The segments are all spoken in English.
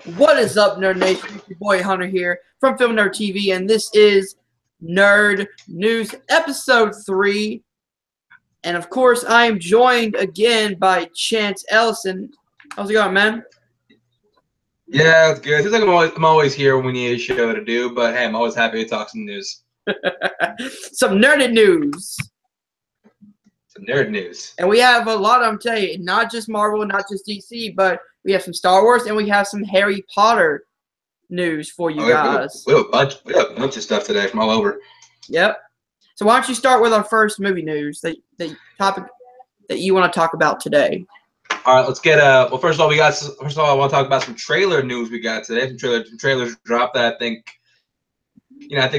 What is up, Nerd Nation? It's your boy Hunter here from Film Nerd TV, and this is Nerd News Episode 3. And of course, I am joined again by Chance Ellison. How's it going, man? Yeah, it's good. Seems like I'm always here when we need a show to do, but hey, I'm always happy to talk some news. Some nerded news. Some nerd news. And we have a lot of them today. Not just Marvel, not just DC, but we have some Star Wars and we have some Harry Potter news for you guys. We have a bunch of stuff today from all over. Yep. So why don't you start with our first movie news, the topic that you want to talk about today? All right, let's get well. First of all, I want to talk about some trailer news we got today. Some trailers dropped that I think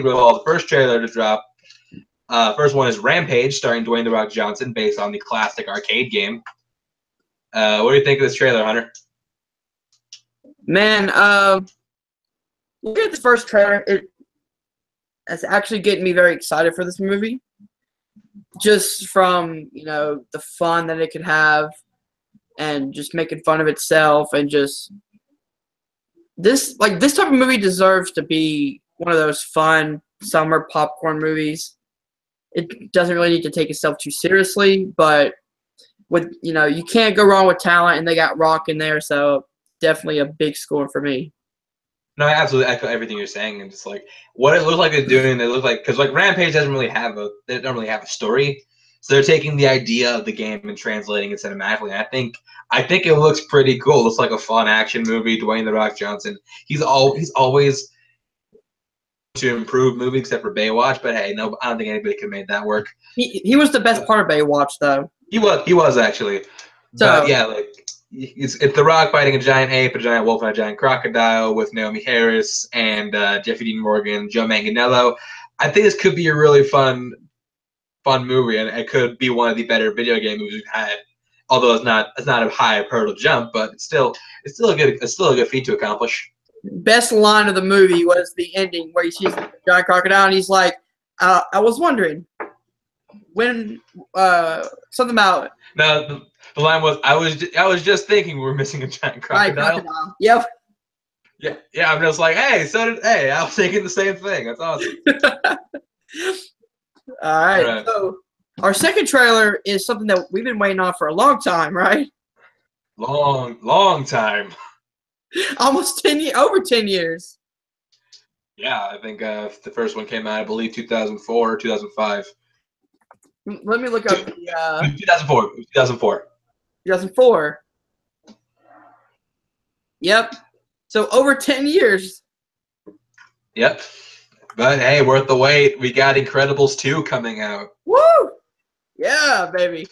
we're all the first trailer to drop. First one is Rampage, starring Dwayne "The Rock" Johnson, based on the classic arcade game. What do you think of this trailer, Hunter? Man, look at the first trailer. It's actually getting me very excited for this movie. Just from, the fun that it could have and just making fun of itself and just this type of movie deserves to be one of those fun summer popcorn movies. It doesn't really need to take itself too seriously, but with you can't go wrong with talent, and they got Rock in there, so definitely a big score for me. No, I absolutely echo everything you're saying, and just like what it looks like they're doing. They look like because Rampage doesn't really have a story, so they're taking the idea of the game and translating it cinematically. And I think it looks pretty cool. It looks like a fun action movie. Dwayne "The Rock" Johnson. He's always to improve movie except for Baywatch, but hey, no, I don't think anybody could have made that work. He was the best part of Baywatch, though. He was actually. So, but yeah, it's The Rock fighting a giant ape, a giant wolf, and a giant crocodile with Naomi Harris and Jeffrey Dean Morgan, Joe Manganiello. I think this could be a really fun movie, and it could be one of the better video game movies we've had. Although it's not a high hurdle jump, but it's still a good feat to accomplish. Best line of the movie was the ending where he sees the giant crocodile and he's like, I was wondering when something about No, the line was I was just thinking we were missing a giant crocodile. Yep. Yeah. I'm just like, hey, I was thinking the same thing. That's awesome. All right. So our second trailer is something that we've been waiting on for a long time, right? Long time. Almost 10 years, over 10 years. Yeah, I think the first one came out, I believe, 2004 or 2005. Let me look up the 2004. 2004. 2004. Yep. So over 10 years. Yep. But hey, worth the wait. We got Incredibles 2 coming out. Woo! Yeah, baby.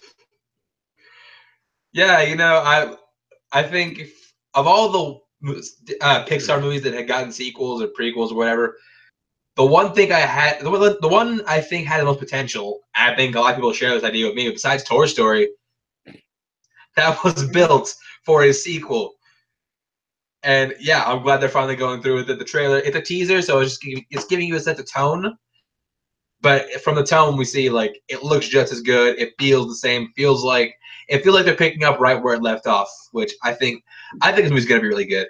Yeah, I think of all the Pixar movies that had gotten sequels or prequels or whatever, the one I think had the most potential, I think a lot of people share this idea with me, besides Toy Story, that was built for a sequel. And yeah, I'm glad they're finally going through with it. The trailer, it's a teaser, so it's giving you a sense of tone. But from the tone we see, it looks just as good. It feels the same. It feels like they're picking up right where it left off, which I think this movie's gonna be really good.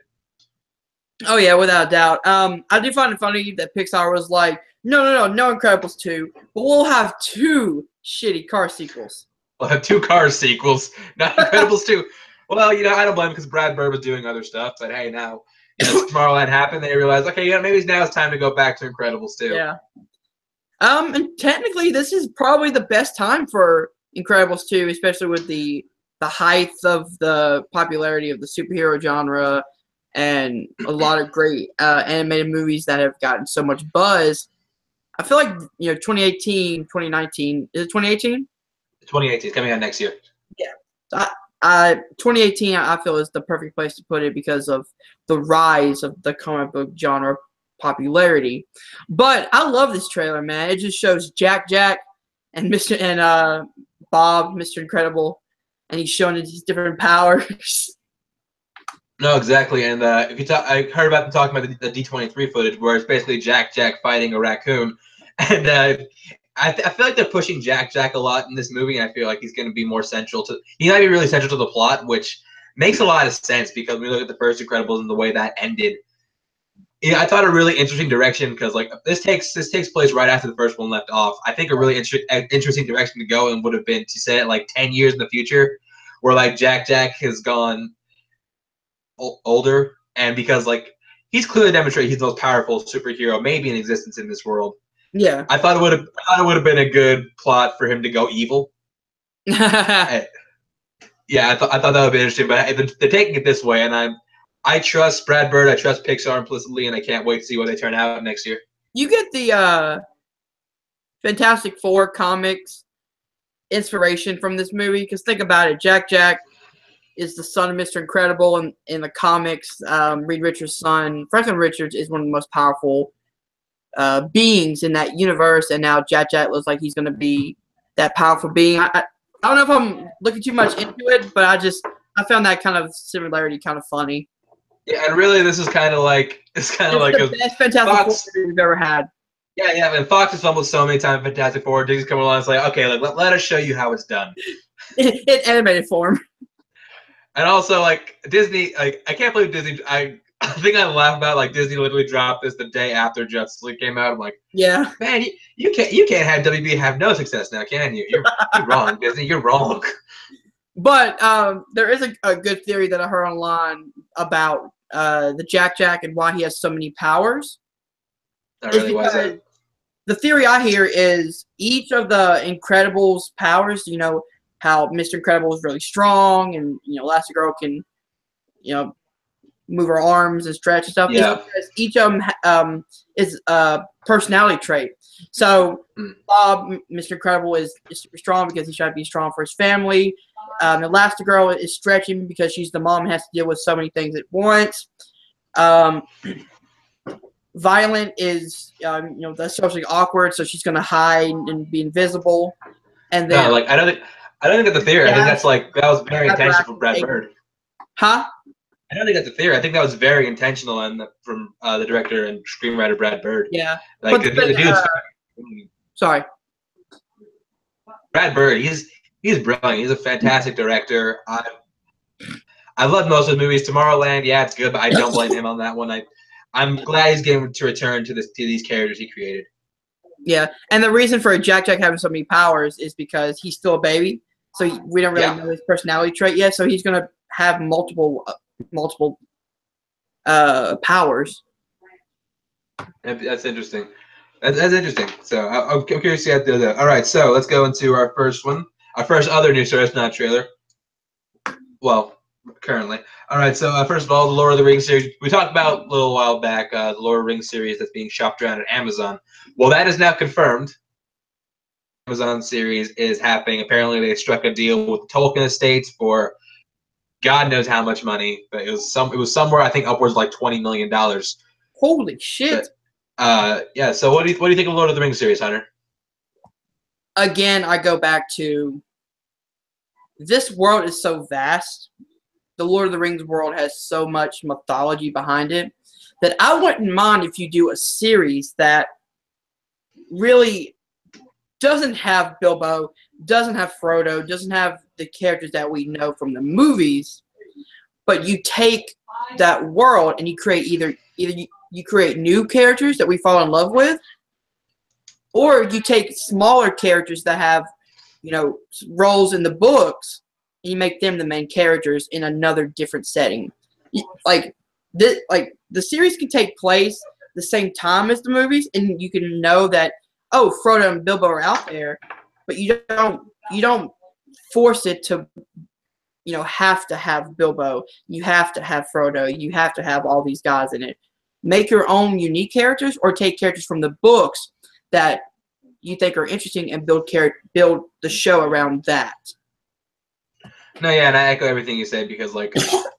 Oh yeah, without a doubt. I do find it funny that Pixar was like, no Incredibles 2, but we'll have 2 shitty car sequels. We'll have 2 car sequels, not Incredibles 2. Well, I don't blame him because Brad Bird was doing other stuff, but hey, now Tomorrowland happened, they realized, okay, maybe now it's time to go back to Incredibles 2. Yeah. And technically, this is probably the best time for Incredibles 2, especially with the height of the popularity of the superhero genre and a lot of great animated movies that have gotten so much buzz. I feel like 2018, 2019. Is it 2018? 2018 is coming out next year. Yeah. 2018, I feel, is the perfect place to put it because of the rise of the comic book genre popularity. But I love this trailer, man. It just shows Jack and Bob, Mr. Incredible, and he's showing his different powers. No, exactly. And I heard about them talking about the D23 footage, where it's basically Jack fighting a raccoon, and I feel like they're pushing Jack a lot in this movie, and I feel like he's going to be more central to. He might be really central to the plot, which makes a lot of sense because when we look at the first Incredibles and the way that ended. Yeah, I thought a really interesting direction because like this takes place right after the first one left off. I think a really interesting direction to go and would have been to say it like 10 years in the future, where like Jack has gone older, and because like he's clearly demonstrated he's the most powerful superhero maybe in existence in this world. Yeah. I thought it would have been a good plot for him to go evil. Yeah, I thought that would be interesting, but they're taking it this way, and I trust Brad Bird, I trust Pixar implicitly, and I can't wait to see what they turn out next year. You get the Fantastic Four comics inspiration from this movie, because think about it, Jack is the son of Mr. Incredible, and in the comics, Reed Richards' son, Franklin Richards, is one of the most powerful beings in that universe, and now Jack looks like he's going to be that powerful being. I don't know if I'm looking too much into it, but I found that kind of similarity kind of funny. Yeah, and really, this is kind of like the best Fantastic Four we've ever had. Yeah, and Fox has fumbled so many times. Fantastic Four, Disney's coming along. It's like, okay, like let us show you how it's done in animated form. And also, like Disney, like I can't believe Disney. I think I laugh about like Disney literally dropped this the day after Justice League came out. I'm like, yeah, man, you can't have WB have no success now, can you? You're wrong, Disney. You're wrong. But there is a good theory that I heard online about the Jack and why he has so many powers. Not really. Why is that? The theory I hear is each of the Incredibles' powers, you know, how Mr. Incredible is really strong, and you know, Elastigirl can, you know, move her arms and stretch and stuff. Yeah. Each of them is a personality trait. So Bob, Mr. Incredible, is super strong because he's trying to be strong for his family. Elastigirl is stretching because she's the mom and has to deal with so many things at once. Violent is, you know, that's socially awkward, so she's going to hide and be invisible. And then, no, like I don't think that's the theory. I think that's like that was very intentional from Brad Bird. Huh? I don't think that's a theory. I think that was very intentional from the director and screenwriter Brad Bird. Yeah. Like the dude's. Sorry. Brad Bird, he's brilliant. He's a fantastic director. I love most of the movies. Tomorrowland, yeah, it's good, but I don't blame him on that one. I'm glad he's getting to return to these characters he created. Yeah, and the reason for Jack having so many powers is because he's still a baby, so we don't really know his personality trait yet. So he's gonna have multiple powers. That's interesting. That's interesting. So I'm curious to see how they do that. All right, so let's go into our first one. Our first other news story, not trailer. Well, currently. All right, so first of all, the Lord of the Rings series. We talked about a little while back the Lord of the Rings series that's being shopped around at Amazon. Well, that is now confirmed. Amazon series is happening. Apparently, they struck a deal with the Tolkien estates for God knows how much money, but it was somewhere I think upwards of like $20 million. Holy shit! Yeah. So what do you think of Lord of the Rings series, Hunter? Again, I go back to this world is so vast. The Lord of the Rings world has so much mythology behind it that I wouldn't mind if you do a series that really doesn't have Bilbo, doesn't have Frodo, doesn't have the characters that we know from the movies, but you take that world and you create either you create new characters that we fall in love with, or you take smaller characters that have, you know, roles in the books, and you make them the main characters in another different setting. Like the series can take place the same time as the movies, and you can know that, oh, Frodo and Bilbo are out there, but you don't force it to, you know, have to have Bilbo. You have to have Frodo. You have to have all these guys in it. Make your own unique characters, or take characters from the books that you think are interesting and build the show around that. No, yeah, and I echo everything you said because, like,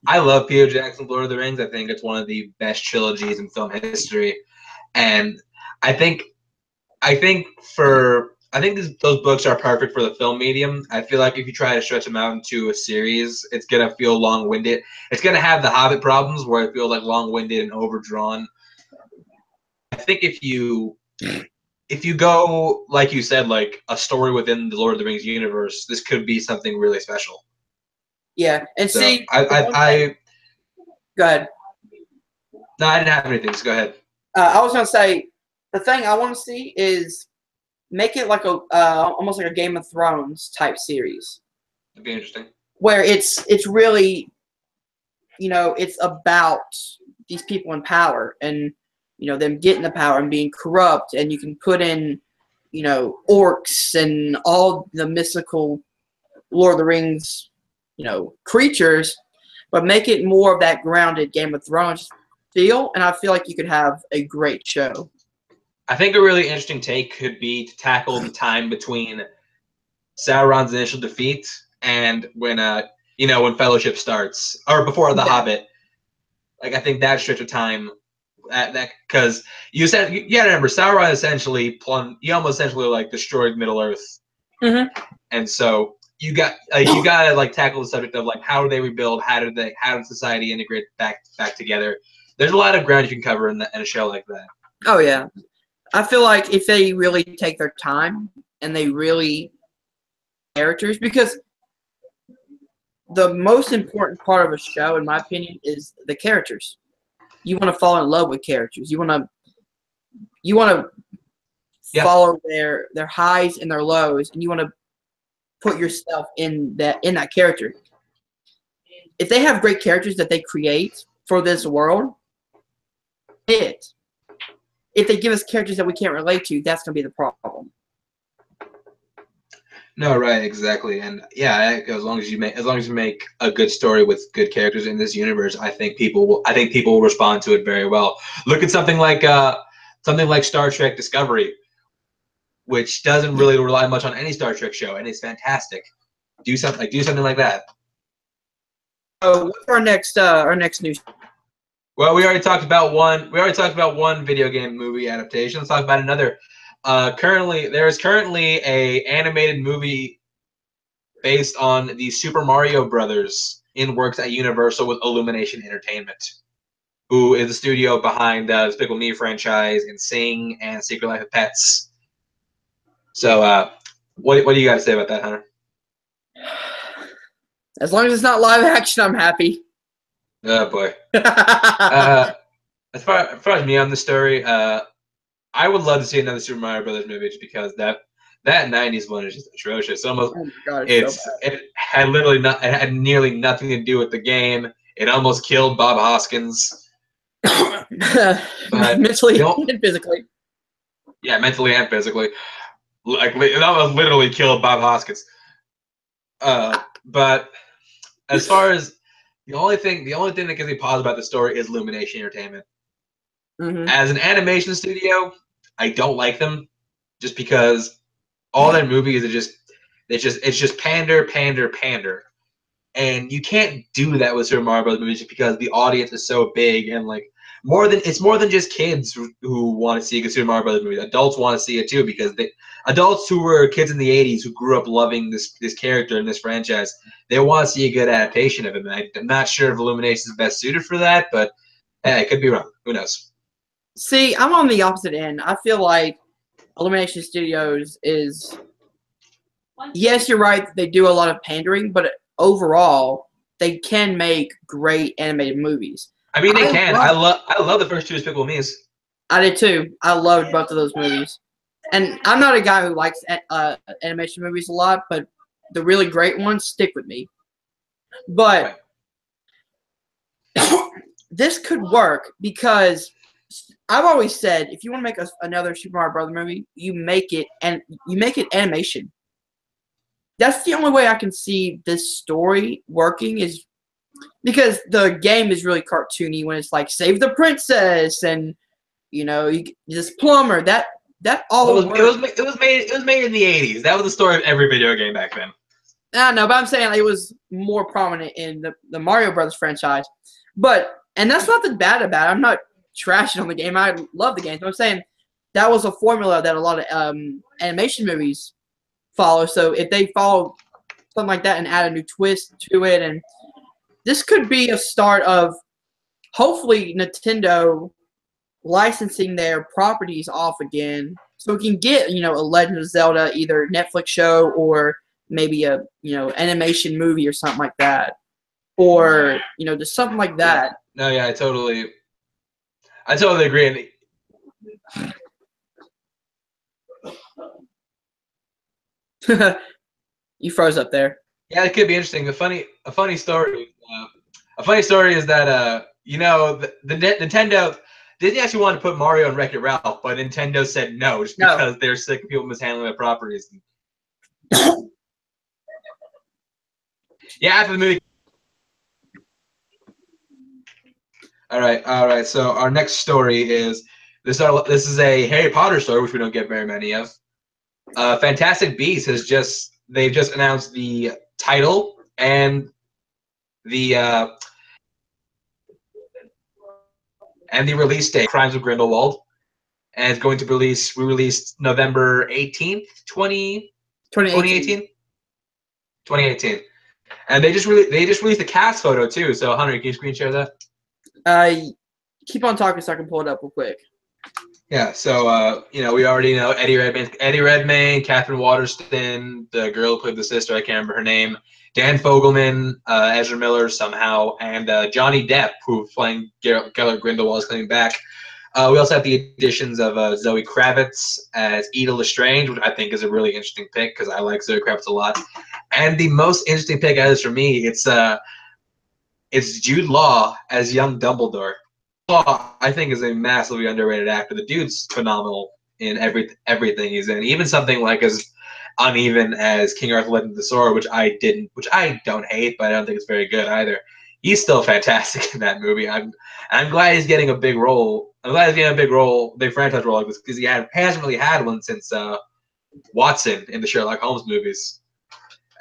I love Peter Jackson's Lord of the Rings. I think it's one of the best trilogies in film history, and I think those books are perfect for the film medium. I feel like if you try to stretch them out into a series, it's gonna feel long-winded. It's gonna have the Hobbit problems where it feels like long-winded and overdrawn. I think if you go, like you said, like a story within the Lord of the Rings universe, this could be something really special. Yeah, and So see, go ahead. No, I didn't have anything. So go ahead. I was gonna say the thing I want to see is make it like a almost like a Game of Thrones type series. That'd be interesting. Where it's really, it's about these people in power and them getting the power and being corrupt, and you can put in orcs and all the mystical Lord of the Rings creatures, but make it more of that grounded Game of Thrones feel, and I feel like you could have a great show. I think a really interesting take could be to tackle the time between Sauron's initial defeat and when when Fellowship starts, or before the Hobbit. Like, I think that stretch of time, that because you said you gotta remember Sauron essentially he almost essentially like destroyed Middle Earth, and so you gotta like tackle the subject of like how do they rebuild, how did society integrate back together. There's a lot of ground you can cover in a show like that. Oh yeah, I feel like if they really take their time and they really characters, because the most important part of a show, in my opinion, is the characters. You want to fall in love with characters. You want to follow their highs and their lows, and you want to put yourself in that character. If they have great characters that they create for this world, if they give us characters that we can't relate to, that's going to be the problem. No, right, exactly, and yeah, as long as you make a good story with good characters in this universe, I think people will respond to it very well. Look at something like Star Trek Discovery, which doesn't really rely much on any Star Trek show, and it's fantastic. Do something like that. What's our next news? Well, we already talked about one video game movie adaptation. Let's talk about another. There is currently a animated movie based on the Super Mario Brothers in works at Universal with Illumination Entertainment, who is the studio behind the Despicable Me franchise and Sing and Secret Life of Pets. So, what do you guys say about that, Hunter? As long as it's not live action, I'm happy. Oh boy. As far as me on the story, I would love to see another Super Mario Brothers movie just because that 90s one is just atrocious. Almost, oh my God, it had nearly nothing to do with the game. It almost killed Bob Hoskins. Mentally and physically. Yeah, mentally and physically. Like, it almost literally killed Bob Hoskins. But as far as the only thing that gives me pause about the story is Illumination Entertainment. As an animation studio, I don't like them, just because all their movies are it's just pander, and you can't do that with Super Mario Bros. Movies just because the audience is so big, and like more than just kids who want to see a good Super Mario Bros. Movie. Adults want to see it too, because adults who were kids in the '80s who grew up loving this character in this franchise, they want to see a good adaptation of it. And I'm not sure if Illumination is best suited for that, but I could be wrong. Who knows? See, I'm on the opposite end. I feel like Illumination Studios is, yes, you're right, they do a lot of pandering, but overall, they can make great animated movies. I mean, they can. I love the first two Despicable Me's. I did too. I loved both of those movies. And I'm not a guy who likes animation movies a lot, but the really great ones stick with me. But this could work because I've always said if you want to make another Super Mario Brothers movie, you make it animation. That's the only way I can see this story working, is because the game is really cartoony when it's like save the princess and this plumber that all it was made in the 80s. That was the story of every video game back then. I know, but I'm saying it was more prominent in the Mario Brothers franchise. And that's nothing bad about it. I'm not trashing on the game. I love the game. So I'm saying that was a formula that a lot of animation movies follow. So if they follow something like that and add a new twist to it, and this could be a start of hopefully Nintendo licensing their properties off again, so we can get a Legend of Zelda either Netflix show or maybe a animation movie or something like that. or just something like that. No, yeah, I totally agree. You froze up there. Yeah, it could be interesting. A funny story. A funny story is that the Nintendo Disney actually wanted to put Mario in Wreck-It Ralph, but Nintendo said no just because they're sick of people mishandling their properties. Yeah, after the movie. All right. So our next story is this is a Harry Potter story, which we don't get very many of. Fantastic Beasts they've just announced the title and the release date. Crimes of Grindelwald, and it's going to be released November 18th, 2018. 2018. And they just released the cast photo too. So Hunter, can you screen share that? Keep on talking so I can pull it up real quick. Yeah, so we already know Eddie Redmayne, Catherine Waterston, the girl who played the sister, I can't remember her name, Dan Fogelman, Ezra Miller somehow, and Johnny Depp, who's playing Gellert Grindelwald, is coming back. We also have the additions of Zoe Kravitz as Edith Lestrange, which I think is a really interesting pick because I like Zoe Kravitz a lot. And the most interesting pick out of this for me, it's Jude Law as young Dumbledore. Law, I think, is a massively underrated actor. The dude's phenomenal in everything he's in, even something like as uneven as King Arthur Legend of the Sword, which I don't hate, but I don't think it's very good either. He's still fantastic in that movie. I'm glad he's getting a big role. I'm glad he's getting a big franchise role like this because he hasn't really had one since Watson in the Sherlock Holmes movies.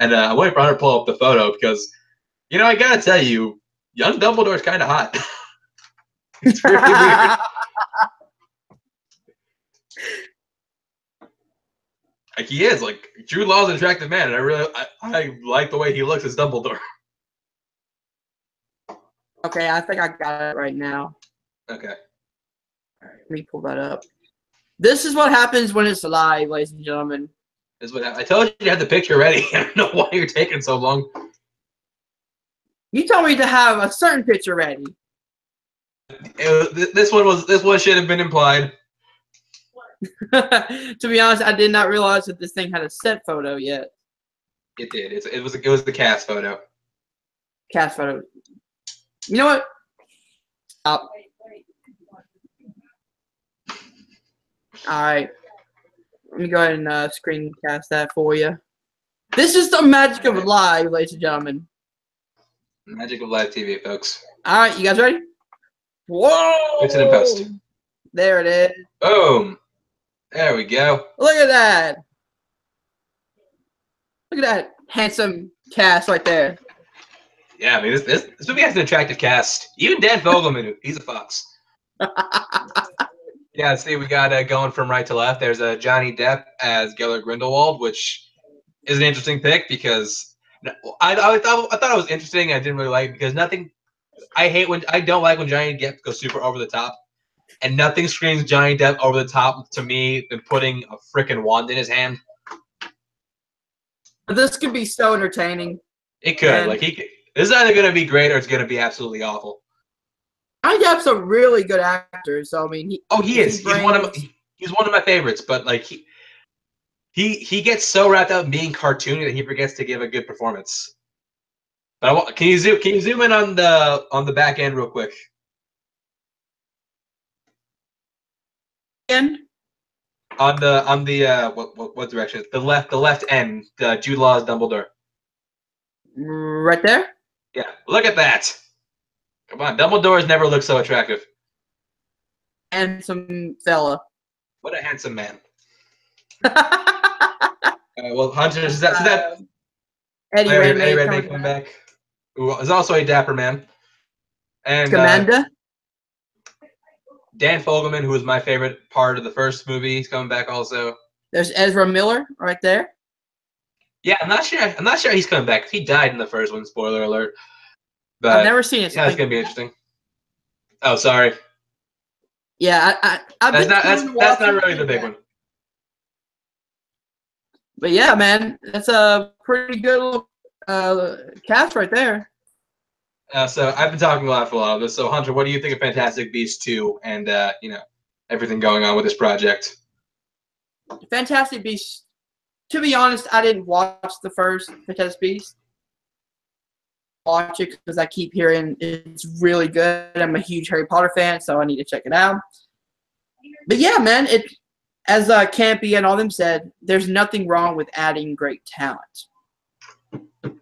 And I'm waiting for Hunter to pull up the photo because, I gotta tell you, young Dumbledore's kind of hot. It's really weird. Like he is. Like Jude Law's an attractive man, and I like the way he looks as Dumbledore. Okay, I think I got it right now. Okay. All right, let me pull that up. This is what happens when it's live, ladies and gentlemen. This is what I told you had the picture ready. I don't know why you're taking so long. You told me to have a certain picture ready. This one should have been implied. To be honest, I did not realize that this thing had a set photo yet. It did. It was the cast photo. Cast photo. You know what? Stop. All right. Let me go ahead and screencast that for you. This is the magic of live, ladies and gentlemen. Magic of live TV, folks. All right, you guys ready? Whoa! Fix it in post. There it is. Boom. There we go. Look at that. Look at that handsome cast right there. Yeah, I mean, this movie has an attractive cast. Even Dan Fogelman, he's a fox. Yeah, see, we got going from right to left. There's Johnny Depp as Gellert Grindelwald, which is an interesting pick because I thought it was interesting. I didn't really like it because I don't like when Johnny Depp goes super over the top, and nothing screams Johnny Depp over the top to me than putting a freaking wand in his hand. This could be so entertaining. It could. This is either going to be great or it's going to be absolutely awful. Johnny Depp's a really good actor, so I mean, he is. He's one of my favorites, but like he gets so wrapped up in being cartoony that he forgets to give a good performance. But can you zoom in on the back end real quick? And on the what direction? The left end. Jude Law's Dumbledore. Right there. Yeah, look at that. Come on, Dumbledore's never looked so attractive. Handsome fella. What a handsome man. Well, Hunter, is that Eddie Redmayne coming back? Who is also a dapper man. And Commander. Dan Fogelman, who was my favorite part of the first movie, he's coming back also. There's Ezra Miller right there. Yeah, I'm not sure he's coming back. He died in the first one. Spoiler alert. But I've never seen it. Yeah, it's gonna be interesting. Oh, sorry. Yeah, that's not really the big one. But yeah, man, that's a pretty good little cast right there. So I've been talking a lot for a lot of this. So Hunter, what do you think of Fantastic Beasts 2 and everything going on with this project? Fantastic Beasts. To be honest, I didn't watch the first Fantastic Beasts. Watch it because I keep hearing it's really good. I'm a huge Harry Potter fan, so I need to check it out. But yeah, man, it as Campy and all them said, there's nothing wrong with adding great talent.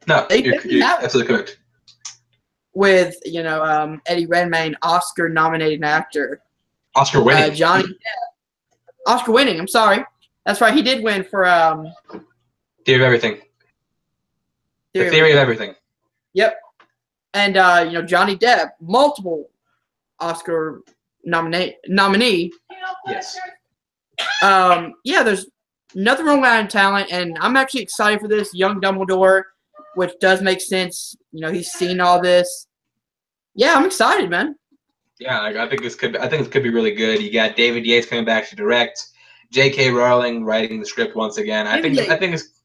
No, you're absolutely correct. With Eddie Redmayne, Oscar-nominated actor, Oscar winning, Johnny Depp, Oscar winning. I'm sorry, that's right. He did win for Theory of Everything. The Theory of Everything. Yep, and Johnny Depp, multiple Oscar nominee. Yes. Yeah, there's nothing wrong with adding talent, and I'm actually excited for this. Young Dumbledore, which does make sense. He's seen all this. Yeah, I'm excited, man. Yeah, I think this could be really good. You got David Yates coming back to direct, J.K. Rowling writing the script once again. I think it's.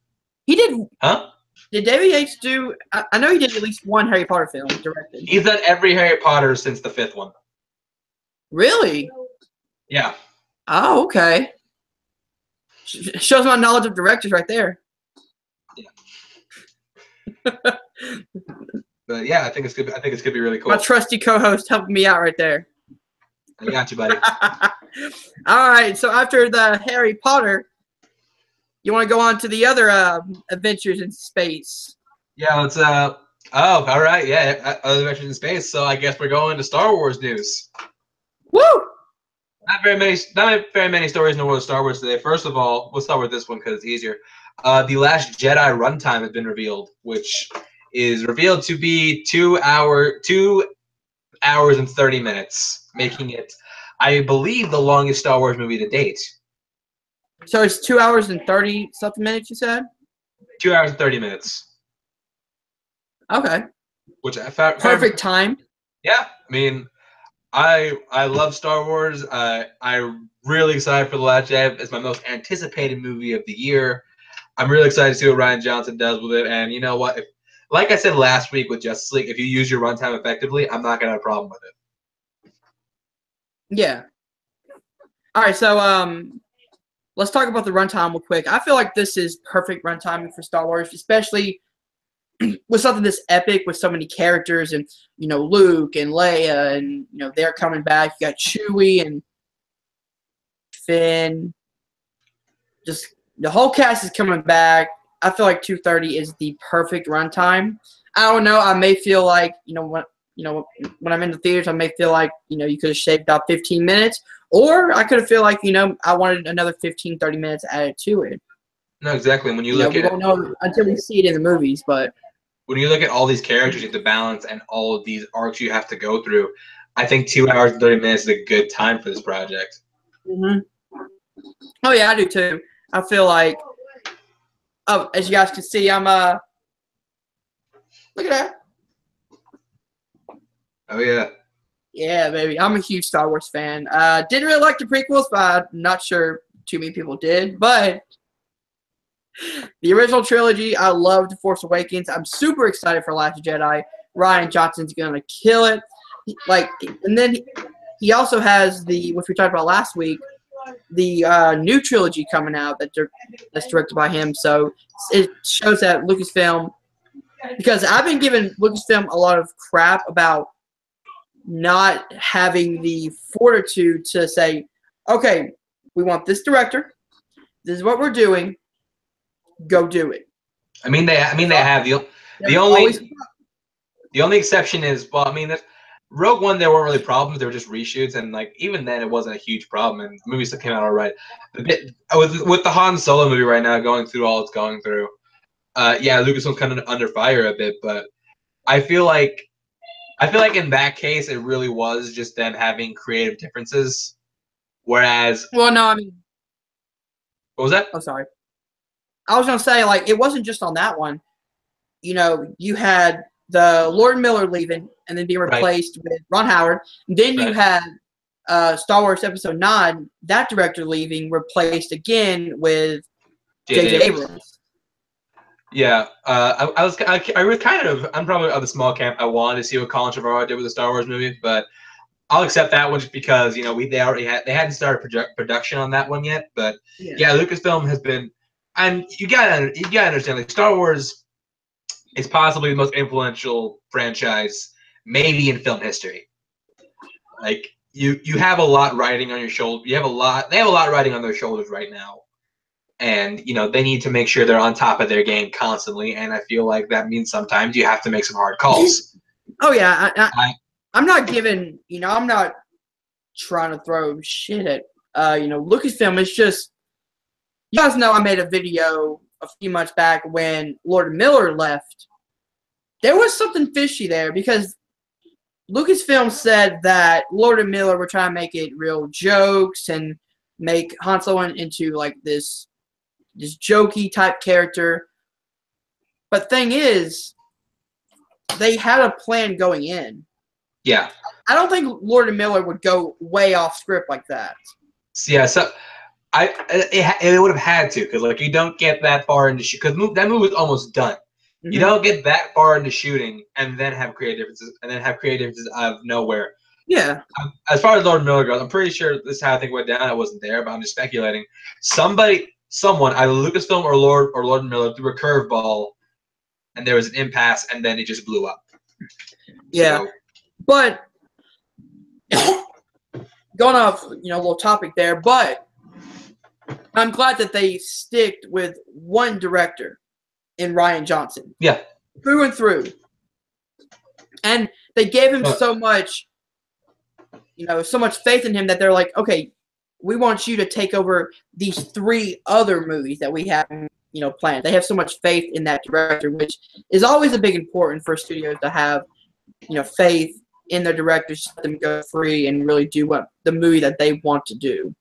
He did. Huh? Did David Yates do? I know he did at least one Harry Potter film directed. He's done every Harry Potter since the 5th one. Really? Yeah. Oh, okay. Shows my knowledge of directors right there. Yeah. But yeah, I think it's good. I think it's gonna be really cool. My trusty co-host helping me out right there. I got you, buddy. All right. So after the Harry Potter, you want to go on to the other adventures in space? Yeah. Let's. Oh, all right. Yeah. Other adventures in space. So I guess we're going to Star Wars news. Woo! Not very many stories in the world of Star Wars today. First of all, we'll start with this one because it's easier. The Last Jedi runtime has been revealed, which is revealed to be 2 hours and 30 minutes, making it, I believe, the longest Star Wars movie to date. So it's 2 hours and 30 something minutes, you said? 2 hours and 30 minutes. Okay. Which I found perfect time. Yeah, I mean, I love Star Wars. I'm really excited for The Last Jedi. It's my most anticipated movie of the year. I'm really excited to see what Rian Johnson does with it. And you know what? Like I said last week with Justice League, if you use your runtime effectively, I'm not going to have a problem with it. Yeah. All right, so let's talk about the runtime real quick. I feel like this is perfect runtime for Star Wars, especially with something this epic with so many characters and, Luke and Leia and, they're coming back. You got Chewie and Finn. Just the whole cast is coming back. I feel like 2:30 is the perfect runtime. I don't know. I may feel like, when I'm in the theaters, I may feel like, you could have shaved off 15 minutes. Or I could have feel like, I wanted another 15, 30 minutes added to it. No, exactly. When you look at it. We don't know until we see it in the movies, but. When you look at all these characters you have to balance and all of these arcs you have to go through, I think 2 hours and 30 minutes is a good time for this project. Mm-hmm. Oh, yeah, I do too. I feel like, as you guys can see, I'm, look at that. Oh, yeah. Yeah, baby. I'm a huge Star Wars fan. Didn't really like the prequels, but I'm not sure too many people did. But the original trilogy, I loved Force Awakens. I'm super excited for Last Jedi. Rian Johnson's going to kill it. And then he also has which we talked about last week, the new trilogy coming out that's directed by him. So it shows that Lucasfilm, because I've been giving Lucasfilm a lot of crap about not having the fortitude to say, okay, we want this director. This is what we're doing. Go do it. I mean, they have the only exception is, well, I mean, Rogue One, there weren't really problems. There were just reshoots, and even then, it wasn't a huge problem, and the movie still came out all right. With the Han Solo movie right now going through all it's going through, Lucasfilm's kind of under fire a bit, but I feel like in that case, it really was just them having creative differences, whereas. Well, no, I mean. What was that? I'm sorry. I was gonna say, it wasn't just on that one. You had the Lord Miller leaving and then being replaced with Ron Howard. Then you had Star Wars Episode 9, that director leaving, replaced again with J.J. Abrams. Yeah, I was kind of I'm probably of the small camp. I wanted to see what Colin Trevorrow did with the Star Wars movie, but I'll accept that one just because they hadn't started production on that one yet. But Yeah. yeah, Lucasfilm has been, and you gotta understand, like Star Wars is possibly the most influential franchise maybe in film history. Like you have a lot riding on your shoulder. They have a lot riding on their shoulders right now, and they need to make sure they're on top of their game constantly. And I feel like that means sometimes you have to make some hard calls. Oh yeah, I'm not giving. I'm not trying to throw shit at Lucasfilm. It's just, you guys know I made a video a few months back when Lord Miller left. There was something fishy there because Lucasfilm said that Lord and Miller were trying to make it real jokes and make Han Solo into like this jokey type character. But thing is, they had a plan going in. Yeah. I don't think Lord and Miller would go way off script like that. Yeah, so it would have had to, because like you don't get that far into because that movie was almost done. You don't get that far into shooting and then have creative differences out of nowhere. Yeah. As far as Lord Miller goes, I'm pretty sure this is how I think it went down. I wasn't there, but I'm just speculating. Someone, either Lucasfilm or Lord Miller, threw a curveball, and there was an impasse, and then it just blew up. Yeah, so, but going off, a little topic there, but I'm glad that they sticked with one director in Rian Johnson. Yeah. Through and through. And they gave him so much faith in him that they're like, okay, we want you to take over these 3 other movies that we have, planned. They have so much faith in that director, which is always a big important for studios to have, faith in their directors, let them go free and really do what the movie that they want to do.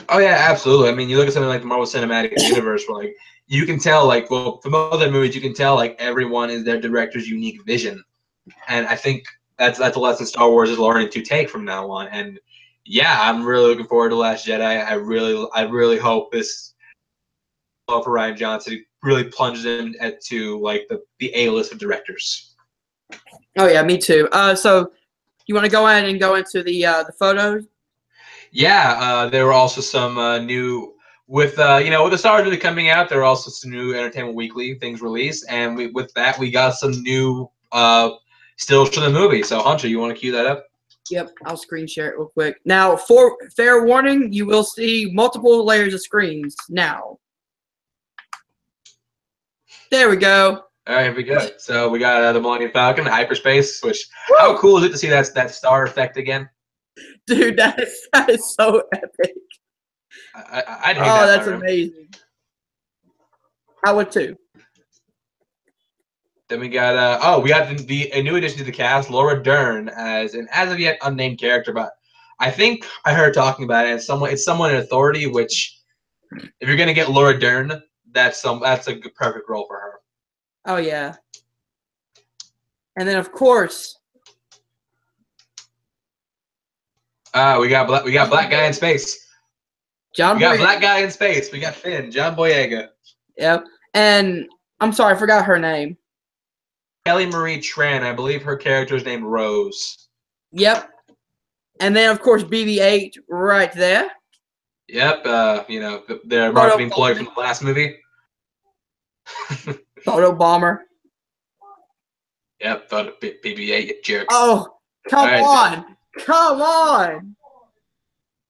Oh yeah, absolutely. I mean, you look at something like the Marvel Cinematic Universe, where like you can tell, like, well, from other movies, you can tell like everyone is their director's unique vision, and I think that's a lesson Star Wars is learning to take from now on. And yeah, I'm really looking forward to Last Jedi. I really hope this for Rian Johnson really plunges him to like the A-list of directors. Oh yeah, me too. So you want to go ahead and go into the photos? Yeah, there were also some new with the Star Wars coming out. There were also some new Entertainment Weekly things released, and with that we got some new stills from the movie. So Hunter, you want to cue that up? Yep, I'll screen share it real quick. Now, for fair warning, you will see multiple layers of screens now. There we go. All right, here we go. So we got the Millennium Falcon, hyperspace. Which, how cool is it to see that star effect again? Dude, that is so epic. I'd hate that. Oh, that's amazing. I would too. Then we got a new addition to the cast, Laura Dern, as an as of yet unnamed character, but I think I heard talking about it. It's someone in authority. Which, if you're gonna get Laura Dern, that's a perfect role for her. Oh yeah. And then of course, we got black guy in space. Black guy in space. We got Finn, John Boyega. Yep. And I'm sorry, I forgot her name. Kelly Marie Tran. I believe her character is named Rose. Yep. And then of course BB-8 right there. Yep. Their marketing ploy from the last movie. Photo bomber. Yep, BB-8 jerk. Oh, come on. Come on.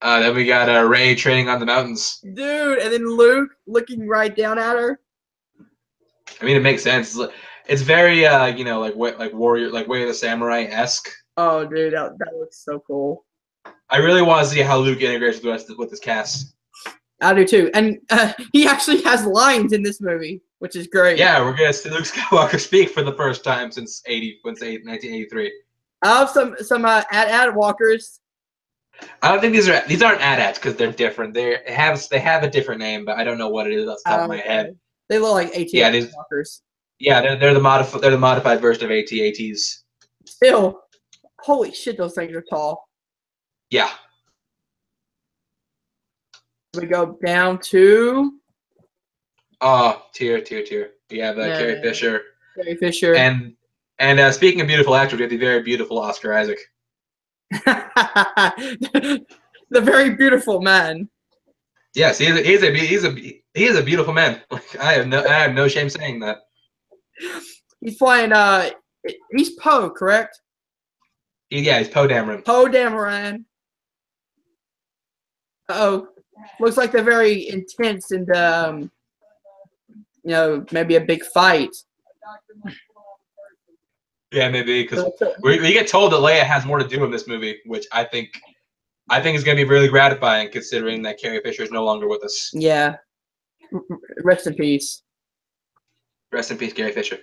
Then we got Rey training on the mountains. Dude, and then Luke looking right down at her. I mean, it makes sense. It's very, like warrior, like Way of the Samurai-esque. Oh, dude, that looks so cool. I really want to see how Luke integrates with this cast. I do too, and he actually has lines in this movie, which is great. Yeah, we're gonna see Luke Skywalker speak for the first time since 1983. I have some ad walkers. I don't think these aren't AT-ATs because they're different. They have a different name, but I don't know what it is off the top of my head. They look like AT-AT walkers. Yeah, they're the modified version of AT-ATs. Still, holy shit, those things are tall. Yeah. We go down to tier. We have Carrie Yeah, Fisher, Carrie Fisher. and speaking of beautiful actors, we have the very beautiful Oscar Isaac. The very beautiful man. Yes, he's a beautiful man. Like I have no shame saying that. He's playing. He's Poe, correct? He's Poe Dameron. Poe Dameron. Oh, looks like they're very intense and maybe a big fight. Yeah, maybe because we get told that Leia has more to do in this movie, which I think is going to be really gratifying considering that Carrie Fisher is no longer with us. Yeah. Rest in peace. Rest in peace, Carrie Fisher.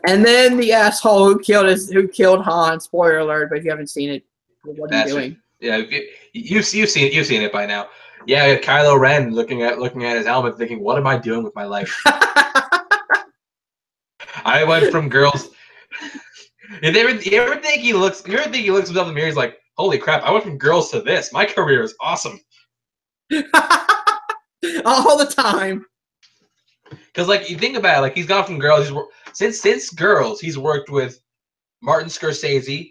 And then the asshole who killed Han. Spoiler alert, but if you haven't seen it, what are you doing? Yeah, you've seen it by now. Yeah, Kylo Ren looking at his helmet, thinking, "What am I doing with my life?" I went from girls. You ever think he looks himself in the mirror? He's like, "Holy crap! I went from girls to this. My career is awesome." All the time. Because like you think about it, like he's gone from girls. Since Girls, he's worked with Martin Scorsese.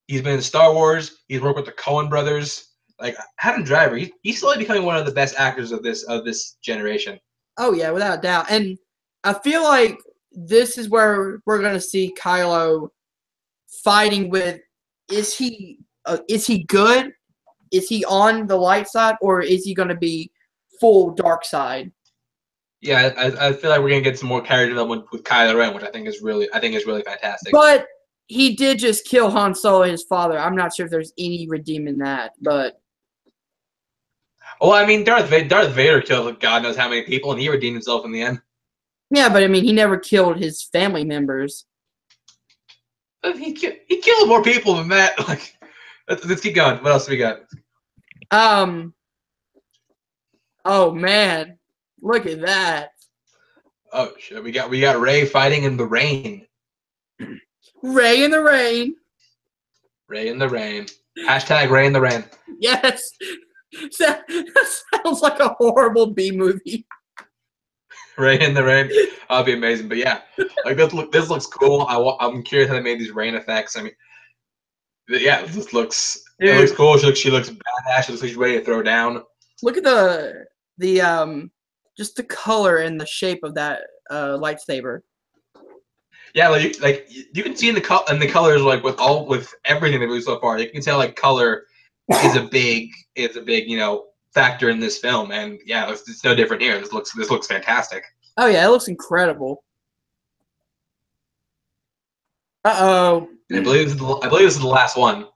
He's been in Star Wars. He's worked with the Coen brothers. Like Adam Driver, he's slowly becoming one of the best actors of this generation. Oh yeah, without a doubt. And I feel like this is where we're gonna see Kylo fighting with. Is he good? Is he on the light side, or is he gonna be full dark side? Yeah, I feel like we're gonna get some more character development with Kylo Ren, which I think is really fantastic. But he did just kill Han Solo, his father. I'm not sure if there's any redeem in that, but. Well, I mean, Darth Vader killed God knows how many people, and he redeemed himself in the end. Yeah, but I mean, he never killed his family members. He killed more people than that. Like, let's keep going. What else do we got? Oh man, look at that. Oh shit, we got Rey fighting in the rain. Rey in the rain. Rey in the rain. Hashtag Rey in the rain. Yes. That sounds like a horrible B movie. Rey in the rain. That'll be amazing. But yeah, like this looks cool. I'm curious how they made these rain effects. I mean, yeah, it looks cool. She looks badass. She looks like she's ready to throw down. Look at the just the color and the shape of that lightsaber. Yeah, like you can see in the colors, like with everything they've used so far, you can tell like color is a big factor in this film, and yeah, it's no different here. This looks fantastic. Oh yeah, it looks incredible. Uh-oh. And I believe this is the last one.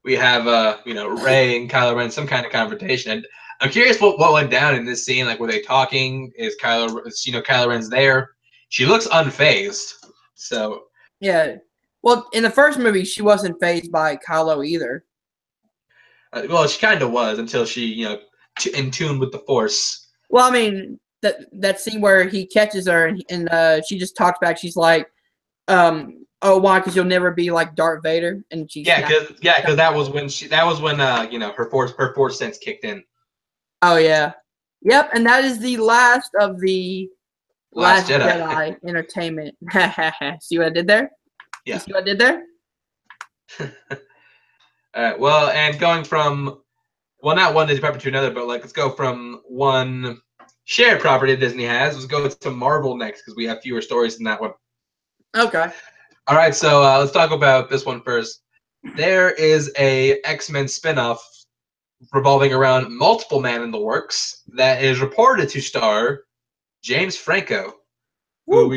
We have Rey and Kylo Ren, some kind of confrontation, and I'm curious what went down in this scene. Like, were they talking? Kylo Ren's there. She looks unfazed. So yeah. Well, in the first movie, she wasn't fazed by Kylo either. Well, she kind of was until she, in tune with the Force. Well, I mean, that scene where he catches her and she just talks back. She's like, "Oh, why? Because you'll never be like Darth Vader." And she because that was when her Force sense kicked in. Oh yeah, yep. And that is the last of the Last Jedi entertainment. See what I did there? Yeah. You see what I did there? All right. Well, and going from not one Disney property to another, but like let's go from one shared property that Disney has. Let's go to Marvel next because we have fewer stories than that one. Okay. All right. So let's talk about this one first. There is a X-Men spinoff revolving around Multiple Man in the works that is reported to star James Franco, who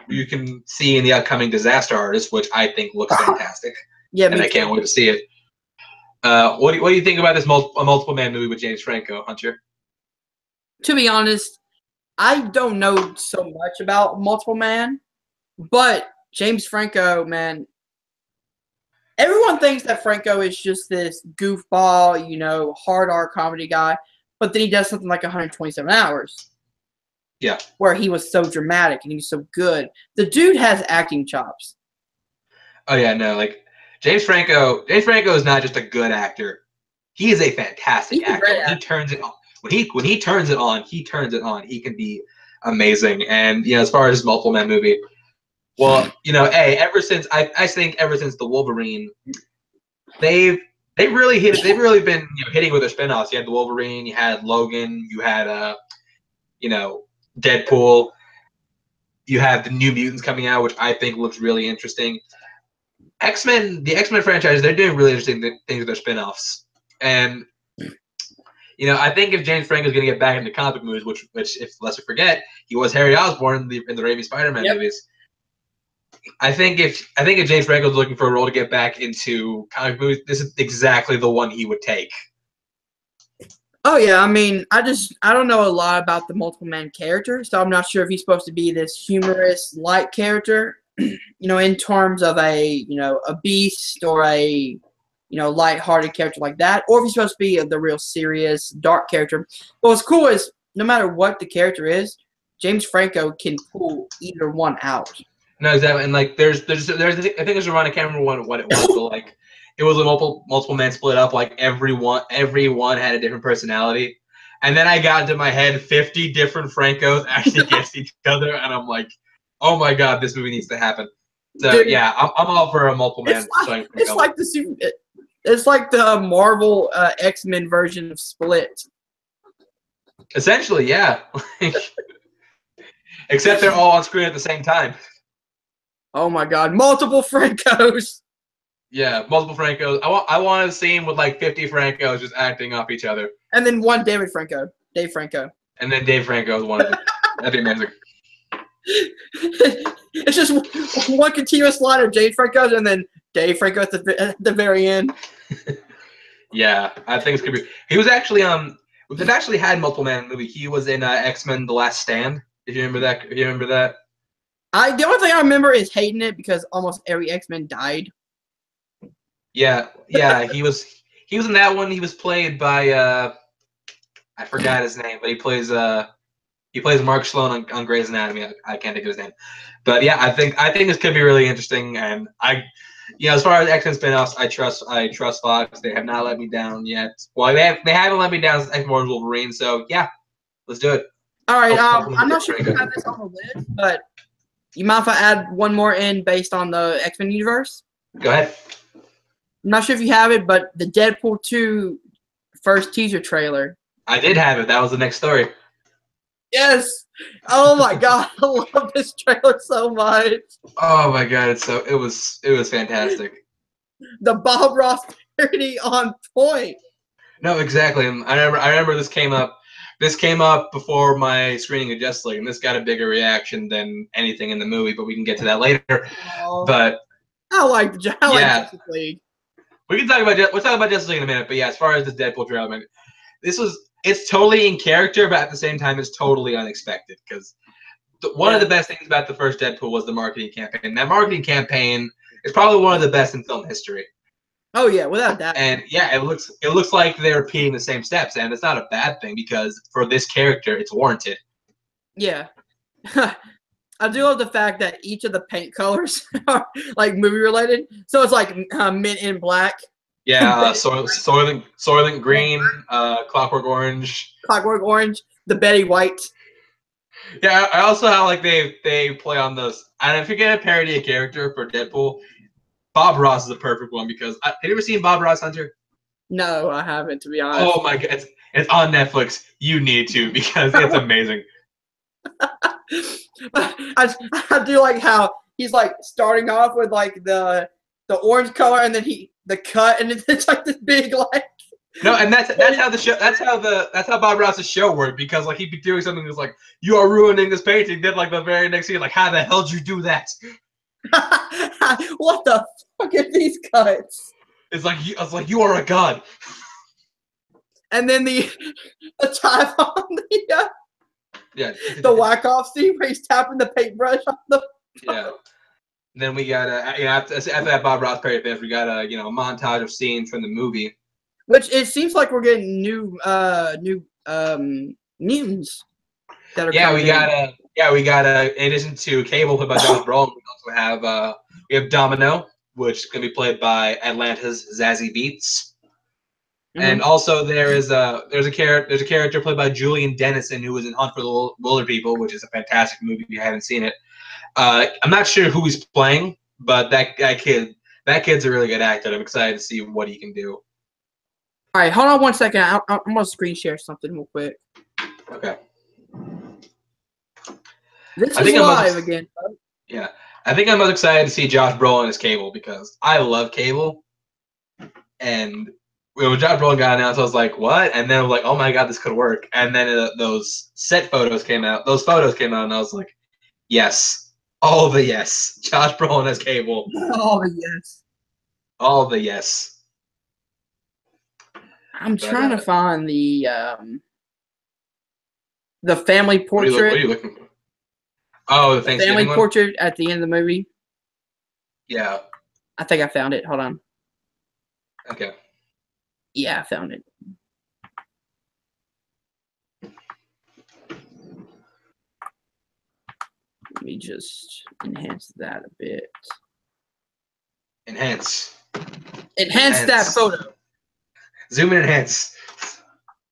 you can see in the upcoming Disaster Artist, which I think looks fantastic. Yeah, and I can't wait to see it. What do you think about this Multiple Man movie with James Franco, Hunter? To be honest, I don't know so much about Multiple Man, but James Franco, man, everyone thinks that Franco is just this goofball, hard R comedy guy, but then he does something like 127 Hours. Yeah. Where he was so dramatic and he was so good. The dude has acting chops. Oh yeah, no, like James Franco is not just a good actor. He is a fantastic actor. He turns it on. When he turns it on, he turns it on. He can be amazing. And as far as Multiple Man movie, well, ever since I think ever since the Wolverine, they've really hit it. They've really been hitting with their spinoffs. You had the Wolverine, you had Logan, you had Deadpool. You have the New Mutants coming out, which I think looks really interesting. The X-Men franchise, they're doing really interesting things with their spinoffs. And I think if James Franco is going to get back into comic movies, which if let's forget, he was Harry Osborn in the Raimi Spider-Man movies. I think if James Franco is looking for a role to get back into comic movies, this is exactly the one he would take. Oh yeah, I mean, I don't know a lot about the Multiple Man character, so I'm not sure if he's supposed to be this humorous, light character, in terms of a beast or a light-hearted character like that, or if he's supposed to be the real serious, dark character. But what's cool is no matter what the character is, James Franco can pull either one out. No, exactly, and like there's I think there's a run. I can't remember what it was, but like. It was a multiple man split up. Like everyone had a different personality, and then I got into my head 50 different Francos acting against each other, and I'm like, oh my god, this movie needs to happen. So dude, yeah, I'm all for a multiple man. It's like the Marvel X-Men version of Split. Essentially, yeah. Except they're all on screen at the same time. Oh my god, multiple Francos. Yeah, multiple Francos. I want to see him with like 50 Francos just acting off each other. And then one Dave Franco. And then Dave Franco is one of them. That'd be amazing. It's just one continuous line of Dave Franco and then Dave Franco at the very end. Yeah, I think it's gonna be. He was actually we've actually had Multiple Man movie. He was in X-Men: The Last Stand. If you remember that. The only thing I remember is hating it because almost every X-Men died. Yeah, he was in that one. He was played by I forgot his name, but he plays Mark Sloan on Grey's Anatomy. I can't think of his name, but yeah, I think this could be really interesting. And as far as X-Men spinoffs, I trust Fox. They have not let me down yet. Well, they haven't let me down since X-Men Wolverine. So yeah, let's do it. All right, I'm not sure if you have this on the list, but you mind if I add one more in based on the X-Men universe? Go ahead. I'm not sure if you have it, but the Deadpool 2 first teaser trailer. I did have it. That was the next story. Yes. Oh my god, I love this trailer so much. Oh my god, it was fantastic. The Bob Ross parody on point. No, exactly. I remember this came up. This came up before my screening of Justice League, and this got a bigger reaction than anything in the movie. But we can get to that later. But I like Justice League. We'll talk about Justice League in a minute. But yeah, as far as the Deadpool trailer, man, it's totally in character, but at the same time, it's totally unexpected because one of the best things about the first Deadpool was the marketing campaign. That marketing campaign is probably one of the best in film history. Oh yeah, without that. And yeah, it looks like they're repeating the same steps, and it's not a bad thing because for this character, it's warranted. Yeah. I do love the fact that each of the paint colors are like movie related. So it's like mint and black. Yeah, Soylent Green, Clockwork Orange. Clockwork Orange, the Betty White. Yeah, I also how like they play on those. And if you're gonna parody a character for Deadpool, Bob Ross is the perfect one because have you ever seen Bob Ross Hunter? No, I haven't, to be honest. Oh my god, it's on Netflix. You need to because it's amazing. I do like how he's like starting off with like the orange color and then the cut and it's like this big like no, and that's how the show that's how Bob Ross's show worked because like he'd be doing something that's like you are ruining this painting. Then like the very next scene like how the hell did you do that? What the fuck are these cuts? It's like I was like you are a god. And then the time on the the whack off scene where he's tapping the paintbrush on the yeah. And then we got after that Bob Ross parody finish, we got a montage of scenes from the movie. Which it seems like we're getting new mutants that are coming we got in addition to Cable played by Josh Brolin, we also have we have Domino, which is gonna be played by Atlanta's Zazie Beetz. And also there's a character played by Julian Dennison who was in Hunt for the Wilder People, which is a fantastic movie if you haven't seen it. I'm not sure who he's playing, but that kid's a really good actor. I'm excited to see what he can do. All right, hold on 1 second. I'm gonna screen share something real quick. Okay. This is live again. Yeah, I think I'm most excited to see Josh Brolin as Cable because I love Cable, and when Josh Brolin got announced, I was like, "What?" And then I was like, "Oh my god, this could work." And then those set photos came out. Those photos came out, and I was like, "Yes, all the yes." Josh Brolin as Cable. All the yes. All the yes. I'm trying to find the family portrait. What are you looking for? Oh, the Thanksgiving family portrait at the end of the movie. Yeah. I think I found it. Hold on. Okay. Yeah, I found it. Let me just enhance that a bit. Enhance that photo. Zoom and enhance.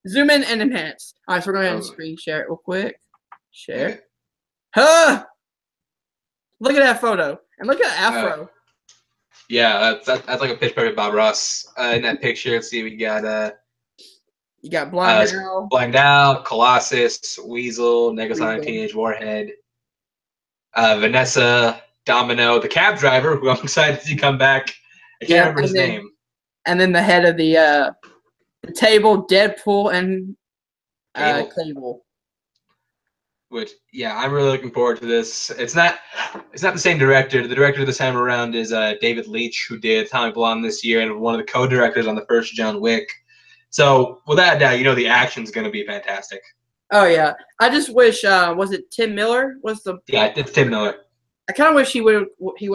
Zoom in and enhance. All right, so we're going to go ahead and screen share it real quick. Share. Okay. Huh! Look at that photo. And look at Afro. Yeah, that's like a pitch perfect Bob Ross. In that picture, let's see, we got you got Blind Owl. Blind Owl, Colossus, Weasel, Negasonic Teenage Warhead, Vanessa, Domino, the cab driver, who I'm excited to see come back. I can't remember his name. And then the head of the table, Deadpool, and Cable. Which, yeah, I'm really looking forward to this. It's not the same director. The director this time around is David Leitch, who did Atomic Blonde this year and one of the co-directors on the first John Wick. So, without a doubt, you know the action's going to be fantastic. Oh, yeah. I just wish, was it Tim Miller? Yeah, it's Tim Miller. I kind of wish he would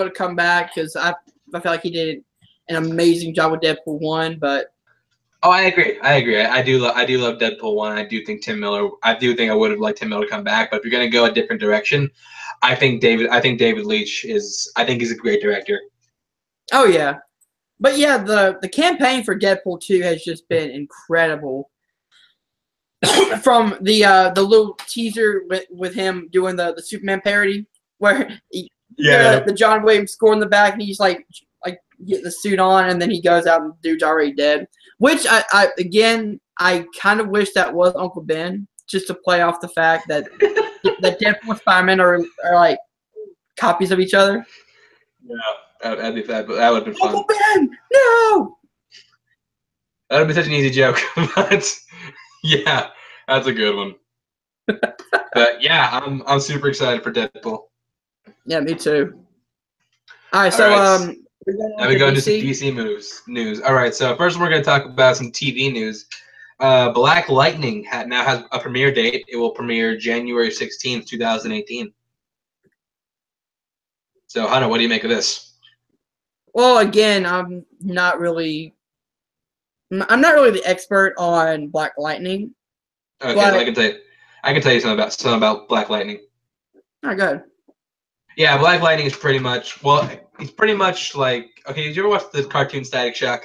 have come back because I feel like he did an amazing job with Deadpool 1, but... Oh, I agree. I do love Deadpool 1. I do think I would have liked Tim Miller to come back, but if you're going to go a different direction, I think David Leitch he's a great director. Oh, yeah. But yeah, the campaign for Deadpool 2 has just been incredible. From the little teaser with him doing the Superman parody, where the John Williams score in the back, and he's like getting the suit on, and then he goes out and the dude's already dead. Which I kind of wish that was Uncle Ben, just to play off the fact that that Deadpool and Spider-Man are like copies of each other. Yeah, that'd be fun. That would have been fun. Uncle Ben, no. That would be such an easy joke, but yeah, that's a good one. But yeah, I'm super excited for Deadpool. Yeah, me too. All right, so now we go into some DC news. All right, so first we're going to talk about some TV news. Black Lightning now has a premiere date. It will premiere January 16th, 2018. So, Hunter, what do you make of this? Well, again, I'm not really the expert on Black Lightning. Okay, but I can tell you something about Black Lightning. Oh, good. Yeah, Black Lightning is pretty much he's pretty much like, okay, did you ever watch the cartoon Static Shock?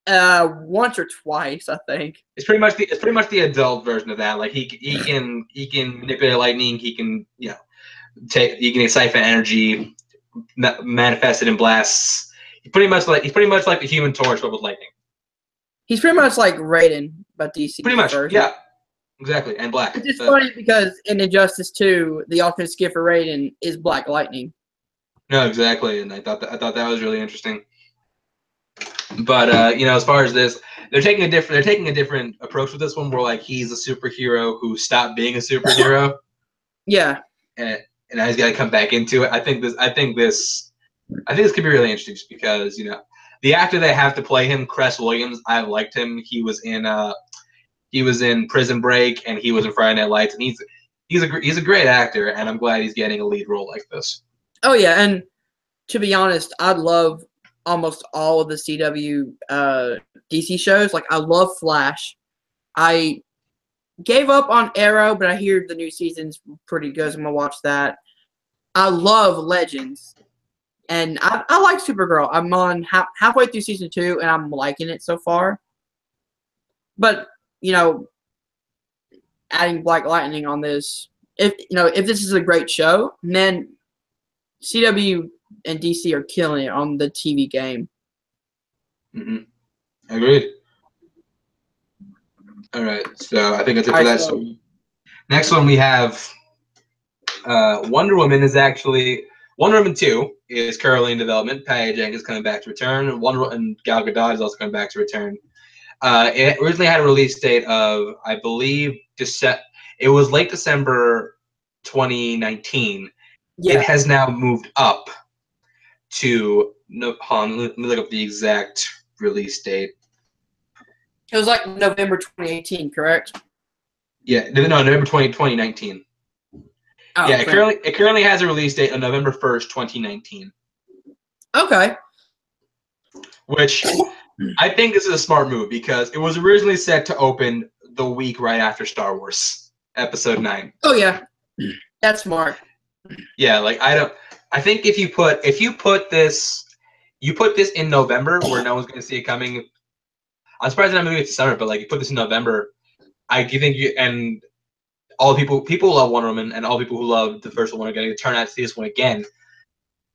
Once or twice, I think. It's pretty much the adult version of that. Like he can manipulate lightning. He can siphon energy, manifest it in blasts. He's pretty much like the Human Torch, but with lightning. He's pretty much like Raiden, but DC. Pretty much, yeah, exactly, and black. It's funny because in Injustice 2, the alternate skin for Raiden is Black Lightning. No, exactly, and I thought that was really interesting. But as far as this, they're taking a different approach with this one, where like he's a superhero who stopped being a superhero. Yeah. And now he's got to come back into it. I think this could be really interesting, just because the actor they have to play him, Cress Williams, I liked him. He was in Prison Break, and he was in Friday Night Lights, and he's a great actor, and I'm glad he's getting a lead role like this. Oh yeah, and to be honest, I love almost all of the CW DC shows. Like I love Flash. I gave up on Arrow, but I hear the new season's pretty good, so I'm gonna watch that. I love Legends. And I like Supergirl. I'm on halfway through season 2, and I'm liking it so far. But adding Black Lightning on this, if this is a great show, then CW and DC are killing it on the TV game. Agreed. All right, so I think that's it for that. So next one we have Wonder Woman 2 is currently in development. Patty Jenkins is coming back to return. And Gal Gadot is also coming back to return. It originally had a release date of, I believe, it was late December 2019. Yeah. It has now moved up to, let me look up the exact release date. It was like November 2018, correct? Yeah, no, November 2019. Oh, yeah, it currently has a release date of November 1st, 2019. Okay. Which I think this is a smart move because it was originally set to open the week right after Star Wars Episode 9. Oh yeah, that's smart. Yeah, like I think if you put this in November where no one's going to see it coming. I'm surprised that movie it's summer, but like you put this in November, I think and all people who love Wonder Woman and all people who love the first one are going to turn out to see this one again.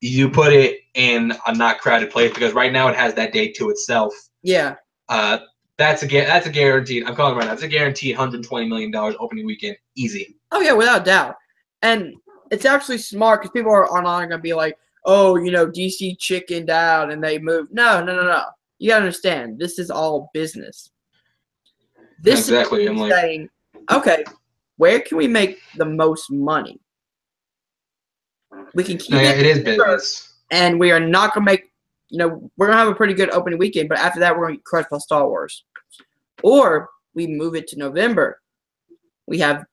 You put it in a not crowded place because right now it has that date to itself. Yeah. That's a guaranteed. I'm calling it right now. It's a guaranteed $120 million opening weekend, easy. Oh yeah, without doubt. And it's actually smart because people are online going to be like, "Oh, DC chickened out and they moved." No. You got to understand, this is all business. This exactly. is saying, okay, where can we make the most money? We can keep it is business. And we are not going to make, we're going to have a pretty good opening weekend, but after that, we're going to get crushed by Star Wars. Or we move it to November. We have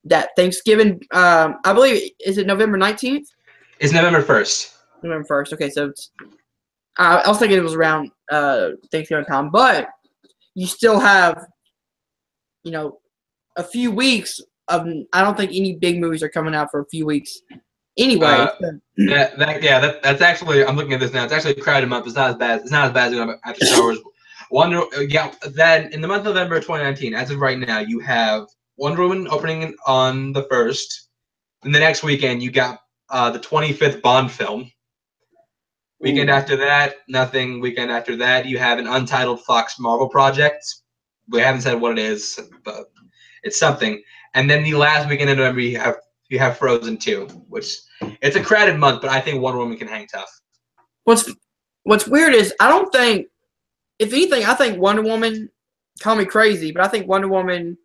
that Thanksgiving, I believe, is it November 19th? It's November 1st. November 1st. Okay, so it's, I was thinking it was around Thanksgiving time, but you still have, a few weeks of. I don't think any big movies are coming out for a few weeks. Anyway, that's actually. I'm looking at this now. It's actually a crowded month. It's not as bad. It's not as bad as after Star Wars. Then in the month of November 2019, as of right now, you have Wonder Woman opening on the 1st. And the next weekend, you got the 25th Bond film. Weekend after that, nothing. Weekend after that, you have an untitled Fox Marvel project. We haven't said what it is, but it's something. And then the last weekend in November, you have Frozen 2, which it's a crowded month, but I think Wonder Woman can hang tough. What's weird is I don't think, if anything, I think Wonder Woman, call me crazy, but I think Wonder Woman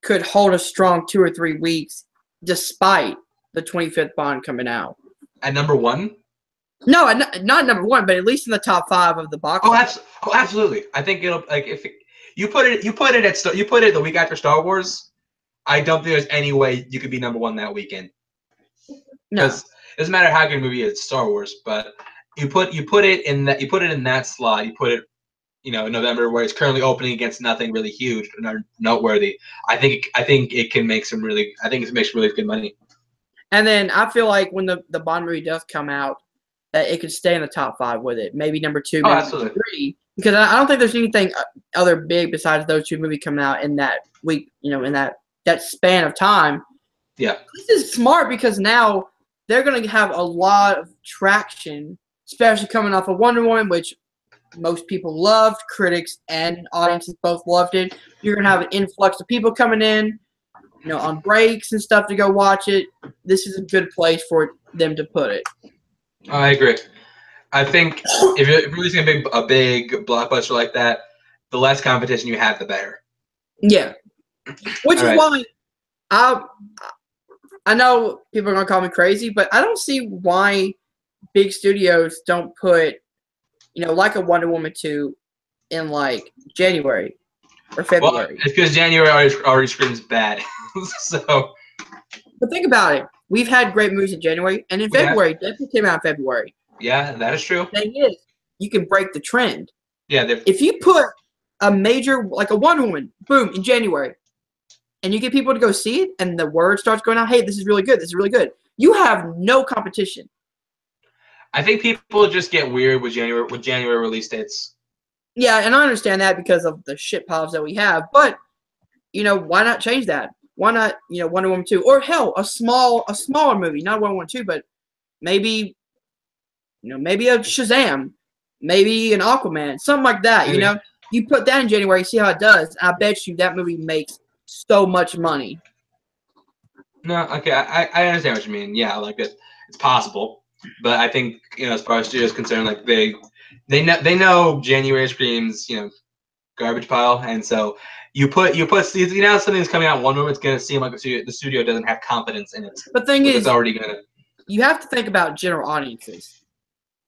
could hold a strong 2 or 3 weeks despite the 25th Bond coming out. At number 1? No, not number 1, but at least in the top 5 of the box. Oh, absolutely. I think it'll if you put it the week after Star Wars. I don't think there's any way you could be number 1 that weekend. No, it doesn't matter how good a movie it's Star Wars, but you put it in that slot. You put it, in November where it's currently opening against nothing really huge or noteworthy. I think it can make some really. I think it makes really good money. And then I feel like when the Bond movie does come out, that it could stay in the top 5 with it. Maybe number 2, maybe absolutely. number 3. Because I don't think there's anything other big besides those 2 movies coming out in that week, in that span of time. Yeah. This is smart because now they're going to have a lot of traction, especially coming off of Wonder Woman, which most people loved. Critics and audiences both loved it. You're going to have an influx of people coming in, on breaks and stuff to go watch it. This is a good place for them to put it. I agree. I think if you're releasing a big blockbuster like that, the less competition you have, the better. Yeah. Which is why I know people are going to call me crazy, but I don't see why big studios don't put, like a Wonder Woman 2 in, like, January or February. Well, it's because January already screams bad. So. But think about it. We've had great movies in January, and in February, Deadpool came out in February. Yeah, that is true. The thing is, you can break the trend. Yeah. If you put a major, like a Wonder Woman, boom, in January, and you get people to go see it, and the word starts going out, hey, this is really good, this is really good, you have no competition. I think people just get weird with January release dates. Yeah, and I understand that because of the shit piles that we have, but why not change that? Why not, Wonder Woman 2? Or hell, a smaller movie, not Wonder Woman 2, but maybe, maybe a Shazam, maybe an Aquaman, something like that, You put that in January, see how it does. I bet you that movie makes so much money. No, okay, I understand what you mean. Yeah, like it's possible, but I think as far as studios concerned, like they know January screams garbage pile, and so you something's coming out one moment, it's gonna seem like the studio doesn't have confidence in it. But the thing is, it's already gonna. You have to think about general audiences.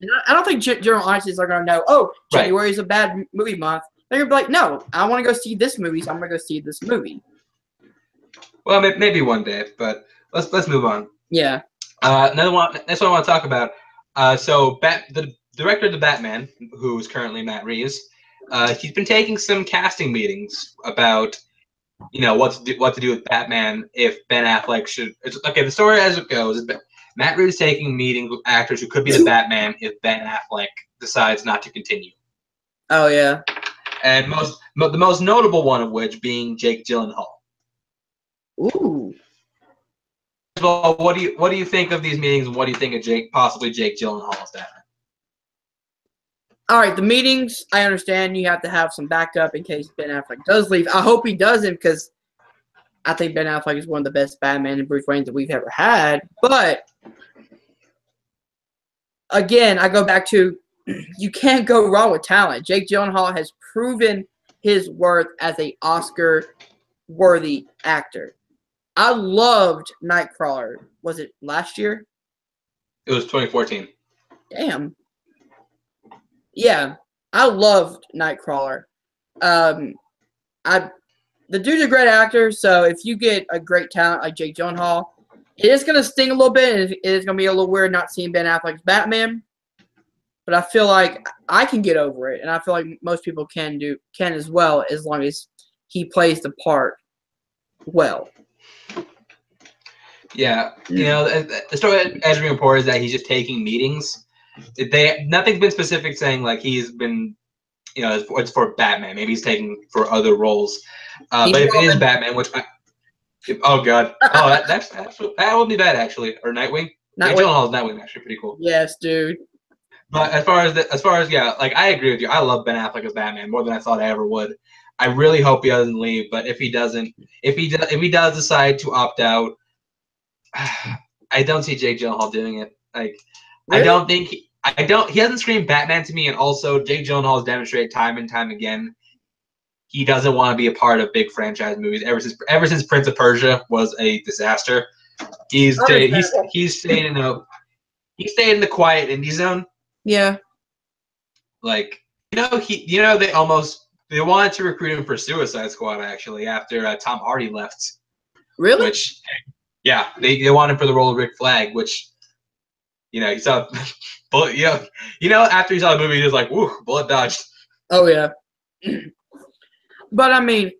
And I don't think general audiences are gonna know. Oh, January is a bad movie month. They're gonna be like, no, I want to go see this movie, so I'm gonna go see this movie. Well, maybe one day, but let's move on. Yeah. Another one. That's what I want to talk about. So the director of the Batman, who is currently Matt Reeves, he's been taking some casting meetings about what to do with Batman if Ben Affleck should. Okay, the story as it goes is Matt Reeves taking meetings with actors who could be the Batman if Ben Affleck decides not to continue. Oh yeah. And the most notable one of which being Jake Gyllenhaal. Ooh. First of all, what do you think of these meetings, and what do you think of possibly Jake Gyllenhaal as Batman? All right, the meetings, I understand you have to have some backup in case Ben Affleck does leave. I hope he doesn't, because I think Ben Affleck is one of the best Batman and Bruce Waynes that we've ever had. But again, I go back to you can't go wrong with talent. Jake Gyllenhaal has proven his worth as an Oscar-worthy actor. I loved Nightcrawler. Was it last year? It was 2014. Damn. Yeah, I loved Nightcrawler. The dude's a great actor, so if you get a great talent like Jake Gyllenhaal, it is going to sting a little bit, and it is going to be a little weird not seeing Ben Affleck's Batman. But I feel like I can get over it, and I feel like most people can as well, as long as he plays the part well. Yeah, the story as we report is that he's just taking meetings. Nothing's been specific saying like he's been, it's for Batman. Maybe he's taking for other roles. But if it is Batman, oh god, that would be bad actually. Or Nightwing. Jake Gyllenhaal's Nightwing actually pretty cool. Yes, dude. But as far as like I agree with you. I love Ben Affleck as Batman more than I thought I ever would. I really hope he doesn't leave. But if he does decide to opt out, I don't see Jake Gyllenhaal doing it. Like, really? He hasn't screamed Batman to me, and also Jake Gyllenhaal has demonstrated time and time again he doesn't want to be a part of big franchise movies. Ever since Prince of Persia was a disaster, he's staying in the quiet indie zone. Yeah. Like, they wanted to recruit him for Suicide Squad actually after Tom Hardy left. Really? Which, yeah, they wanted him for the role of Rick Flag, which, he saw, but after he saw the movie, he was like, "Woo, bullet dodged." Oh yeah. But I mean,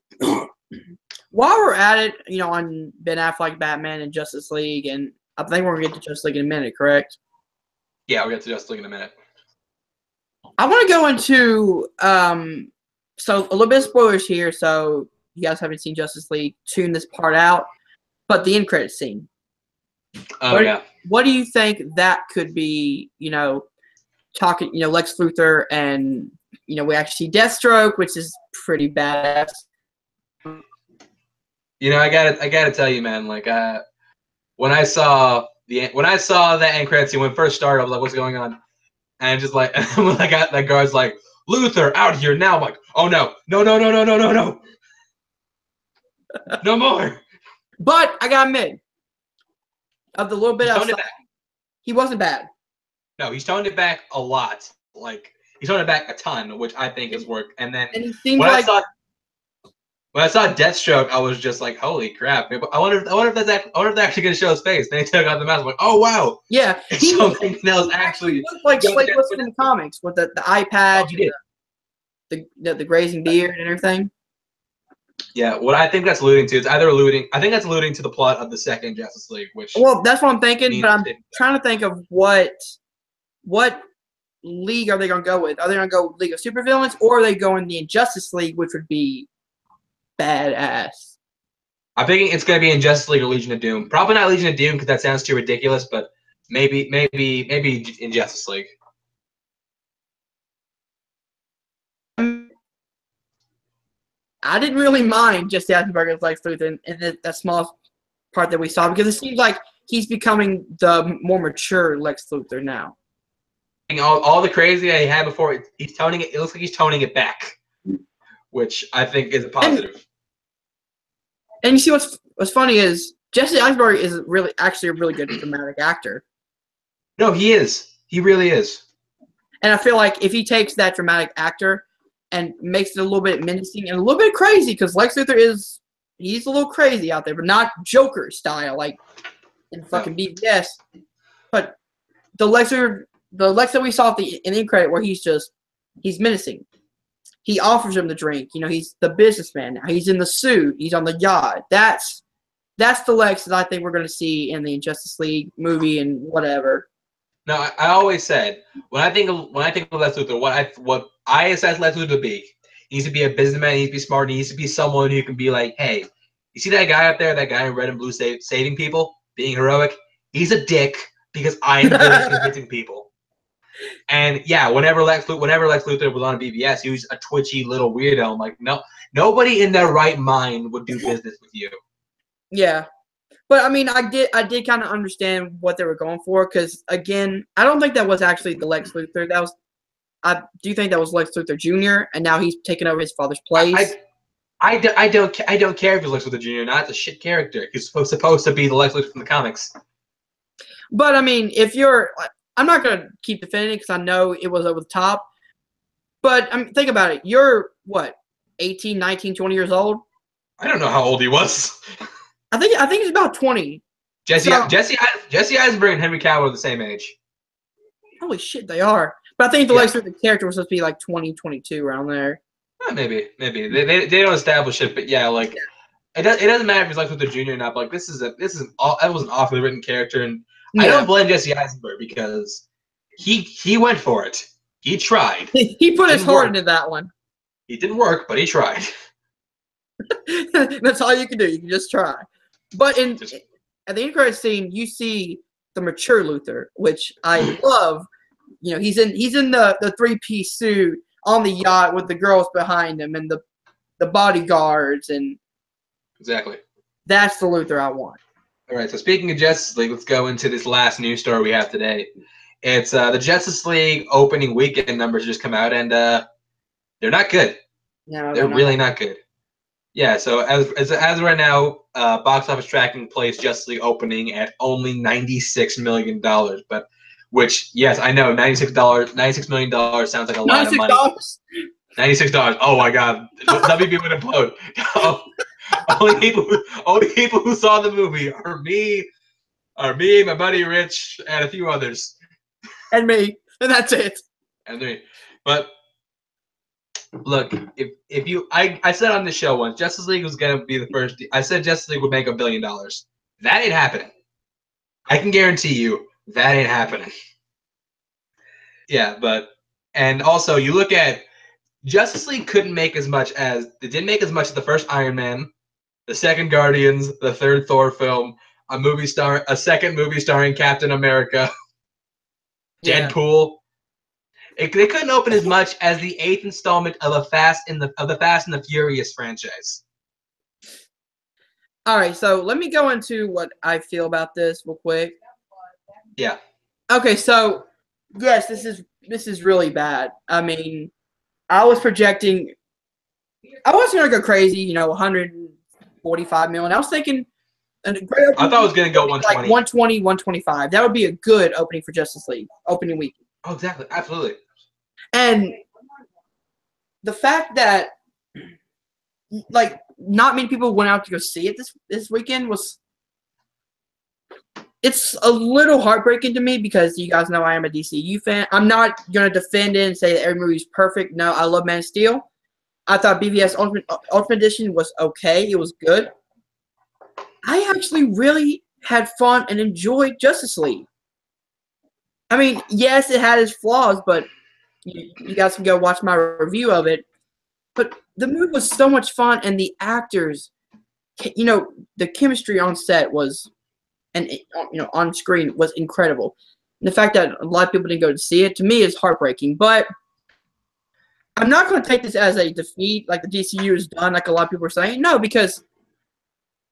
while we're at it, on Ben Affleck, Batman, and Justice League, and I think we're gonna get to Justice League in a minute, correct? Yeah, we'll get to Justice League in a minute. I want to go into so a little bit of spoilers here, so you guys haven't seen Justice League, tune this part out. But the end credit scene. Oh yeah. What do you think that could be? Talking, Lex Luthor, and we actually see Deathstroke, which is pretty badass. I gotta tell you, man. Like, when I saw the end credit scene when it first started, I was like, "What's going on?" And just like, when I got that guard's like, "Luthor, out here now!" I'm like, "Oh no, no, no more!" But I gotta admit, of the little bit I saw, he wasn't bad. No, he's toned it back a lot. Like, he's toned it back a ton, which I think is work. And then when I saw Deathstroke, I was just like, "Holy crap!" I wonder if they're actually gonna show his face. Then he took out the mask. I'm like, "Oh wow!" Yeah, something else actually looked like Slade Wilson in the comics with the eye patch, the grazing beard, and everything. Yeah, what I think that's alluding to is I think that's alluding to the plot of the second Justice League, which. Well, that's what I'm thinking, but I'm trying to think of what league are they going to go with? Are they going to go League of Supervillains, or are they going the Injustice League, which would be badass? I'm thinking it's going to be in Justice League or Legion of Doom. Probably not Legion of Doom because that sounds too ridiculous, but maybe in Justice League. I didn't really mind Jesse Eisenberg as Lex Luthor in that small part that we saw, because it seems like he's becoming the more mature Lex Luthor now. All the crazy that he had before, he's toning it. It looks like he's toning it back, which I think is a positive. And you see what's funny is Jesse Eisenberg is actually a really good dramatic actor. No, he is. He really is. And I feel like if he takes that dramatic actor and makes it a little bit menacing and a little bit crazy, because Lex Luthor he's a little crazy out there, but not Joker style like in fucking BVS. But the Lex that we saw in the end credit, where he's menacing. He offers him the drink. You know, he's the businessman now. He's in the suit. He's on the yacht. That's the Lex that I think we're going to see in the Justice League movie and whatever. No, I always said when I think of Lex Luthor, what I assess Lex Luthor to be, he needs to be a businessman. He needs to be smart. He needs to be someone who can be like, hey, you see that guy up there, that guy in red and blue saving people, being heroic? He's a dick because I'm good at convincing people. And yeah, whenever Lex Luthor was on BVS, he was a twitchy little weirdo. I'm like, no, nobody in their right mind would do business with you. Yeah. But I mean, I did kind of understand what they were going for, because again, I don't think that was actually the Lex Luthor. I do think that was Lex Luthor Jr. and now he's taken over his father's place. I don't care if he's Lex Luthor Jr. or not. It's a shit character. He's supposed to be the Lex Luthor from the comics. But I mean, I'm not gonna keep defending it because I know it was over the top. But I mean, think about it. You're what, 18, 19, 20 years old? I don't know how old he was. I think he's about 20. Jesse Eisenberg and Henry Cavill are the same age. Holy shit, they are. But I think the Lex Luthor character was supposed to be like 20, 22 around there. Maybe they don't establish it, but yeah, like it doesn't matter if he's Lex Luthor Jr. or not. But like that was an awfully written character, and I don't blame Jesse Eisenberg because he went for it. He tried. He put his heart into that one. It didn't work, but he tried. That's all you can do. You can just try. But at the end credit scene, you see the mature Luthor, which I love. You know, he's in the 3-piece suit on the yacht with the girls behind him and the bodyguards, and exactly. That's the Luthor I want. All right. So speaking of Justice League, let's go into this last news story we have today. It's the Justice League opening weekend numbers just come out, and they're not good. No, they're really not good. Yeah, so as right now, box office tracking plays Justice League opening at only $96 million, but which, yes, I know, $96 million sounds like a lot of money. $96? Oh my God, WB would implode. Only people who saw the movie are me, my buddy Rich, and a few others. And me, and that's it. And me, but. Look, I said on the show once, Justice League was gonna be the first. I said Justice League would make $1 billion. That ain't happening. I can guarantee you that ain't happening. Yeah, and also you look at Justice League it didn't make as much as the first Iron Man, the second Guardians, the third Thor film, a second movie starring Captain America, Deadpool. They couldn't open as much as the 8th installment of the Fast and the Furious franchise. All right, so let me go into what I feel about this real quick. Yeah. Okay, so yes, this is really bad. I mean, I was projecting. I wasn't gonna go crazy, 145 million. I was thinking a great opening. I thought I was gonna go 120. Like 120, 125. That would be a good opening for Justice League opening week. Oh, exactly, absolutely. And the fact that, like, not many people went out to go see it this weekend it's a little heartbreaking to me, because you guys know I am a DCU fan. I'm not going to defend it and say that every movie's perfect. No, I love Man of Steel. I thought BVS Ultimate Edition was okay. It was good. I actually really had fun and enjoyed Justice League. I mean, yes, it had its flaws, but you guys can go watch my review of it. But the movie was so much fun, and the actors, the chemistry on set was, and on screen was incredible. And the fact that a lot of people didn't go to see it, to me, is heartbreaking. But I'm not going to take this as a defeat, like the DCU is done, like a lot of people are saying. No, because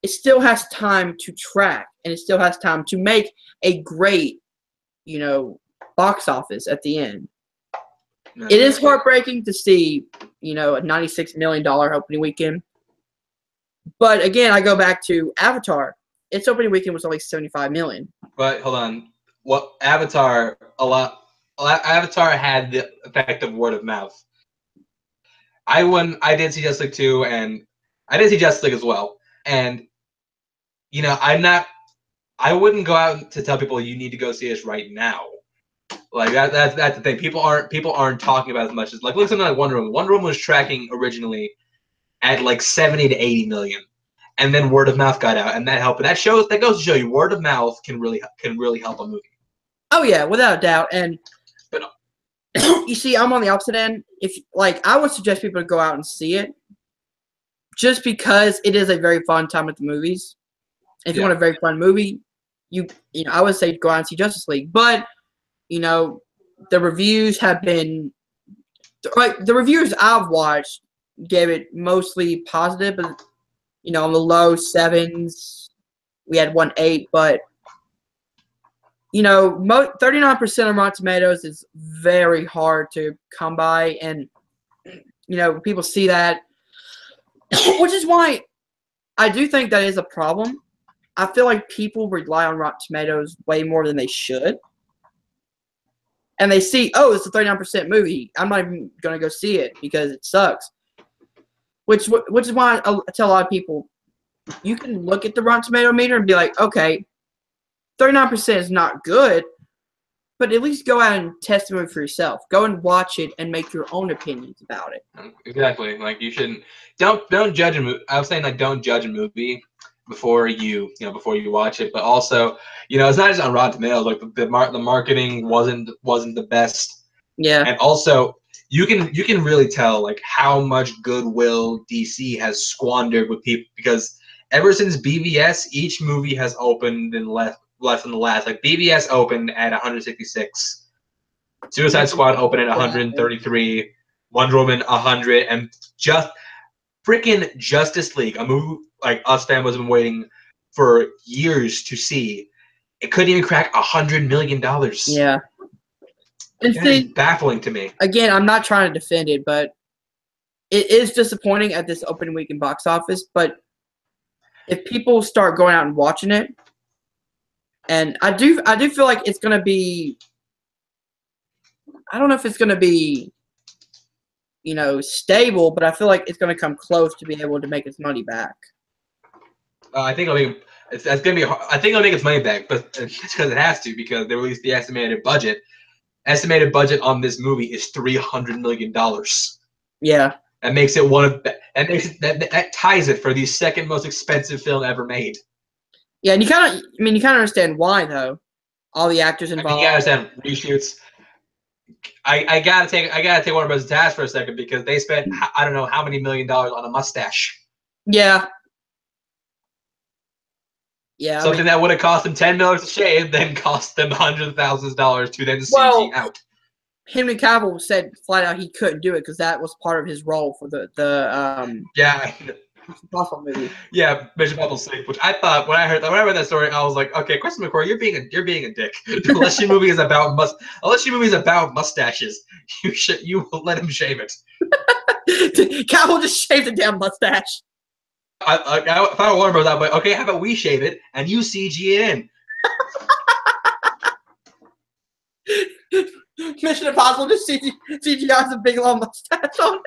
it still has time to track, and it still has time to make a great, box office at the end. No, It is heartbreaking to see, a $96 million opening weekend. But again, I go back to Avatar. Its opening weekend was only $75 million. But hold on, Avatar had the effect of word of mouth. I did see Justice League 2, and I did see Justice League as well. And I wouldn't go out to tell people you need to go see this right now. Like that's the thing. People aren't talking about as much as look at something like Wonder Woman. Wonder Woman was tracking originally at like 70 to 80 million, and then word of mouth got out, and that helped. And that goes to show you word of mouth can really help a movie. Oh yeah, without a doubt. And you see, I'm on the opposite end. I would suggest people to go out and see it, just because it is a very fun time at the movies. If you want a very fun movie, I would say go out and see Justice League. But the reviews have been the reviews I've watched gave it mostly positive, but on the low 7s, we had 1.8, but 39% of Rotten Tomatoes is very hard to come by, and people see that, which is why I do think that is a problem. I feel like people rely on Rotten Tomatoes way more than they should. And they see, oh, it's a 39% movie. I'm not even going to go see it because it sucks. Which is why I tell a lot of people, you can look at the Rotten Tomato meter and be like, okay, 39% is not good, but at least go out and test the movie for yourself. Go and watch it and make your own opinions about it. Exactly. Like you shouldn't don't judge a movie. I was saying don't judge a movie before you watch it, but also it's not just on Rotten Tomatoes. Like the marketing wasn't the best. Yeah. And also you can really tell like how much goodwill DC has squandered with people, because ever since BVS, each movie has opened in less than the last. Like BVS opened at 166, Suicide Squad opened at 133, Wonder Woman 100, and just freaking Justice League, a movie like us fans have been waiting for years to see. It couldn't even crack $100 million. Yeah. And that is baffling to me. Again, I'm not trying to defend it, but it is disappointing at this opening weekend box office. But if people start going out and watching it, and I do feel like it's gonna be, I don't know if it's gonna be, stable, but I feel like it's gonna come close to being able to make its money back. I think it's gonna be. I think it'll make its money back, but it's because it has to, because they released the estimated budget. Estimated budget on this movie is $300 million. Yeah. That makes it one of that ties it for the second most expensive film ever made. Yeah, and you kind of understand why though. All the actors involved. You gotta understand reshoots. I gotta take Warner Bros. Task for a second, because they spent I don't know how many $1 million on a mustache. Yeah. Yeah. Something that would have cost them $10 to shave, then cost them hundreds of thousands of dollars to then CG out. Henry Cavill said flat out he couldn't do it because that was part of his role for the Impossible movie. Yeah, Mission Impossible 6, which I thought when I read that story, I was like, okay, Christopher McQuarrie, you're being a dick. Unless your movie is about mustaches, you will let him shave it. Cavill just shaved a damn mustache. If I were Warner Bros., I'd be like, okay, how about we shave it and you CG it in? Mission Impossible just CGI's a big long mustache on him.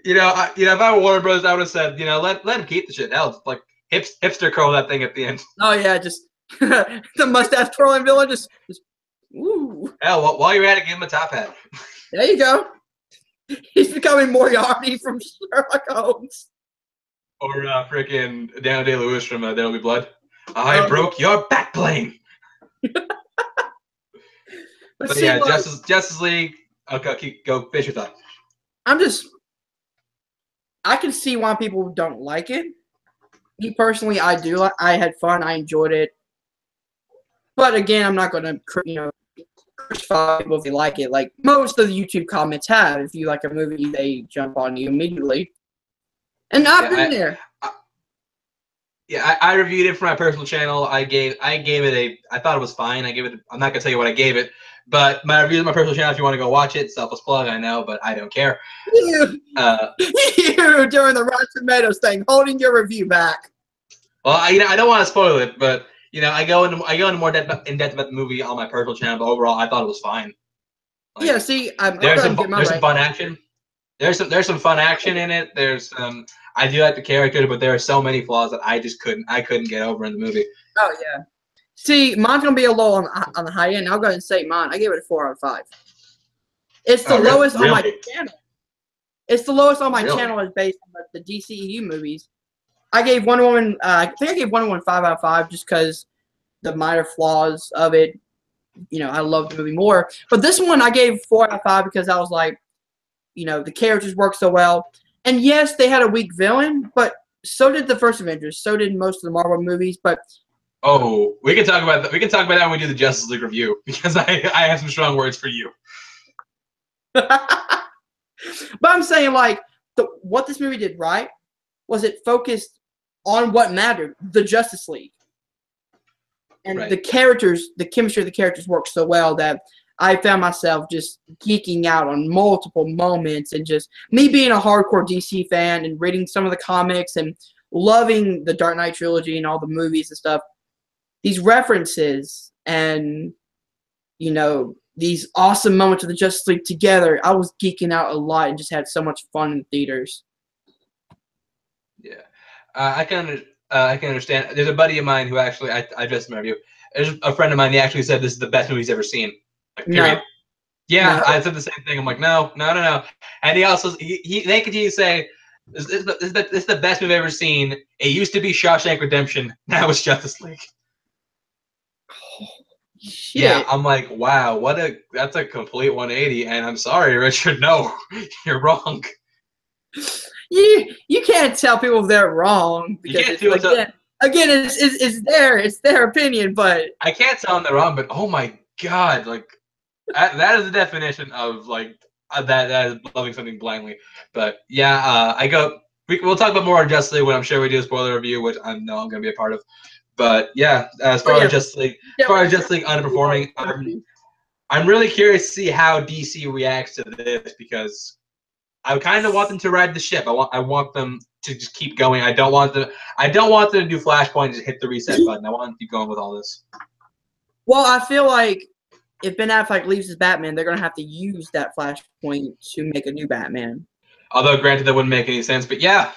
If I were Warner Bros., I would have said, let him keep the shit. Hell, like hipster curl that thing at the end. Oh yeah, just the mustache twirling villain, just ooh. Hell, while you're at it, give him a top hat. There you go. He's becoming Moriarty from Sherlock Holmes. Or freaking Daniel Day-Lewis from There Will Be Blood. I broke your backplane. But But see, yeah, like, Justice League. Okay, go finish your thought. I'm just, I can see why people don't like it. Me personally, I do. I had fun. I enjoyed it. But again, I'm not going to, crucify people if they like it. Like most of the YouTube comments have. If you like a movie, they jump on you immediately. And I've been there. I reviewed it for my personal channel. I gave it I thought it was fine. I'm not gonna tell you what I gave it, but my review on my personal channel. If you want to go watch it, selfless plug, I know, but I don't care. You doing the Rotten Tomatoes thing, holding your review back. Well, I don't want to spoil it, but I go into more in depth about the movie on my personal channel. But overall, I thought it was fine. Like, yeah, see, there's some fun action. There's some fun action in it. I do like the character, but there are so many flaws that I couldn't get over in the movie. Oh yeah. See, mine's gonna be a low on the high end. I'll go ahead and say mine. I gave it a 4 out of 5. It's the lowest on my channel. It's the lowest on my channel is based on the DCEU movies. I gave Wonder Woman. I think I gave Wonder Woman 5 out of 5 just because the minor flaws of it. I love the movie more. But this one I gave 4 out of 5 because I was like, the characters work so well. And yes, they had a weak villain, but so did the first Avengers. So did most of the Marvel movies. But we can talk about that. We can talk about that when we do the Justice League review because I have some strong words for you. But I'm saying like what this movie did right was it focused on what mattered, the Justice League. And the characters, the chemistry of the characters worked so well that I found myself just geeking out on multiple moments, and just me being a hardcore DC fan and reading some of the comics and loving the Dark Knight trilogy and all the movies and stuff. These references and, these awesome moments of the Justice League together, I was geeking out a lot and just had so much fun in theaters. Yeah. I can understand. There's a buddy of mine who actually, I just interviewed. There's a friend of mine, he actually said this is the best movie he's ever seen. Like, period. No. Yeah, no. I said the same thing. I'm like, no. And he also, they continue to say, this is the best movie I've ever seen. It used to be Shawshank Redemption. Now it's Justice League. Oh, yeah, I'm like, wow, that's a complete 180. And I'm sorry, Richard, no, you're wrong. You can't tell people if they're wrong because again, it's their opinion, but I can't tell them they're wrong. But oh my god, like that is the definition of like that is loving something blindly. But yeah, we'll talk about more on Justice League when I'm sure we do a spoiler review, which I know I'm gonna be a part of. But yeah, as far as Justice League, underperforming, I'm really curious to see how DC reacts to this because I kind of want them to ride the ship. I want them to just keep going. I don't want them to do Flashpoint and just hit the reset button. I want them to keep going with all this. Well, I feel like if Ben Affleck leaves as Batman, they're going to have to use that Flashpoint to make a new Batman. Although, granted, that wouldn't make any sense. But yeah.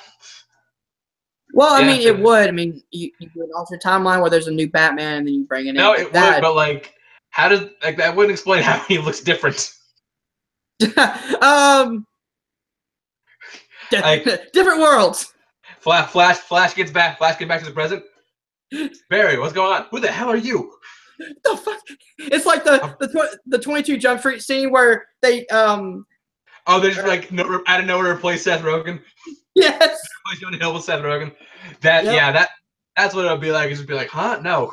Well, I mean, it would. I mean, you do an alternate timeline where there's a new Batman, and then you bring it in. No, it would. But like, how does that wouldn't explain how he looks different? Different worlds. Flash gets back. Flash gets back to the present. Barry, what's going on? Who the hell are you? The fuck? It's like the 22 Jump Street scene where they they just like out of nowhere replace Seth Rogen. Yes. Replace Jonah Hill with Seth Rogen. That's what it would be like. It's just be like, huh? No.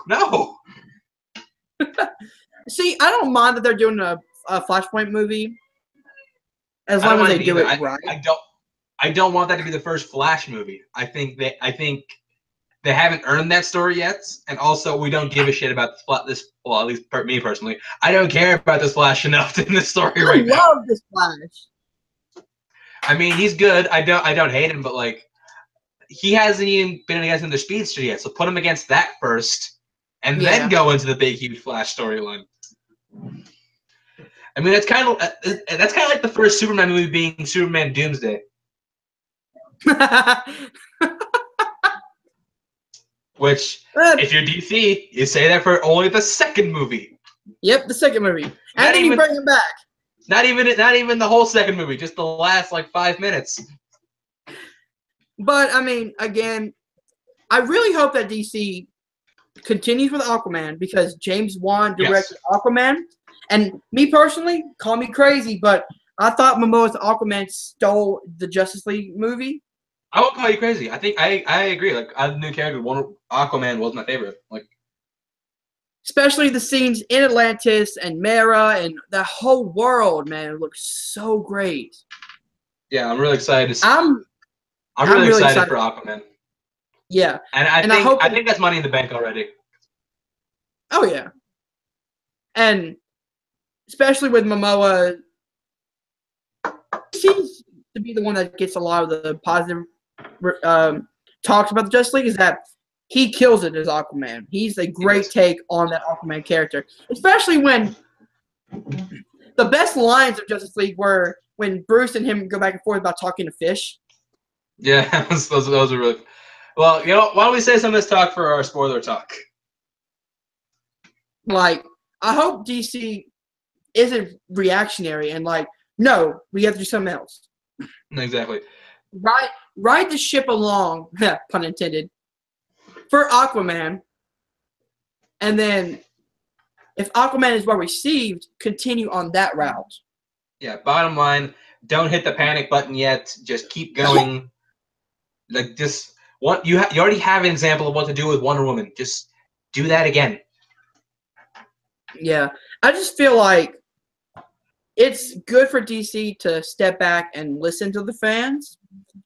See, I don't mind that they're doing a Flashpoint movie as long as they do it right. I don't want that to be the first Flash movie. I think they haven't earned that story yet, and also we don't give a shit about this. Well, at least me personally, I don't care about this Flash enough in this story right now. I love this Flash. I mean, he's good. I don't hate him, but like, he hasn't even been against the Speedster yet. So put him against that first, and then go into the big, huge Flash storyline. I mean, that's kind of like the first Superman movie being Superman Doomsday. Which, if you're DC, you say that for only the second movie. Yep, the second movie, and then you bring him back. Not even the whole second movie, just the last like 5 minutes. But I mean, again, I really hope that DC continues with Aquaman because James Wan directed Aquaman, And me personally, call me crazy, but I thought Momoa's Aquaman stole the Justice League movie. I won't call you crazy. I think I agree. Like, I new character, Aquaman was my favorite. Like, Especially the scenes in Atlantis and Mera and that whole world, man, it looks so great. yeah, I'm really excited to see. I'm really really excited for Aquaman. Yeah. And I think that's Money in the Bank already. Oh yeah. And especially with Momoa, he seems to be the one that gets a lot of the positive talks about the Justice League, is that he kills it as Aquaman. He's a great take on that Aquaman character, especially when the best lines of Justice League were when Bruce and him go back and forth about talking to fish. Yeah, those are really. Well, you know, why don't we say some of this talk for our spoiler talk? Like, I hope DC isn't reactionary and like, no, we have to do something else. Exactly. Ride the ship along, pun intended, for Aquaman, and then if Aquaman is well received, continue on that route. Yeah. Bottom line, don't hit the panic button yet. Just keep going. Like, just you already have an example of what to do with Wonder Woman. Just do that again. Yeah, I just feel like it's good for DC to step back and listen to the fans,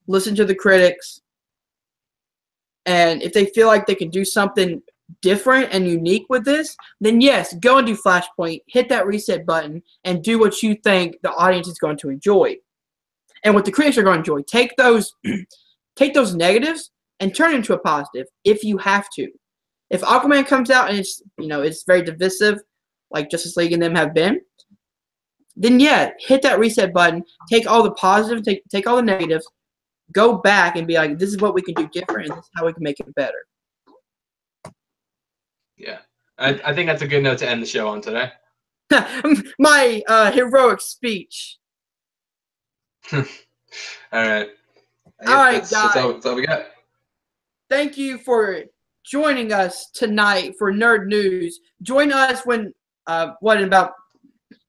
listen to the critics, and if they feel like they can do something different and unique with this, then yes, go and do Flashpoint, hit that reset button, and do what you think the audience is going to enjoy. And what the critics are going to enjoy. Take those negatives and turn it into a positive if you have to. If Aquaman comes out and it's very divisive, like Justice League and them have been, then yeah, hit that reset button, take all the positives, take all the negatives, go back and be like, this is what we can do different, and this is how we can make it better. Yeah. I think that's a good note to end the show on today. My heroic speech. All right. All right, guys. That's all we got. Thank you for joining us tonight for Nerd News. Join us when, in about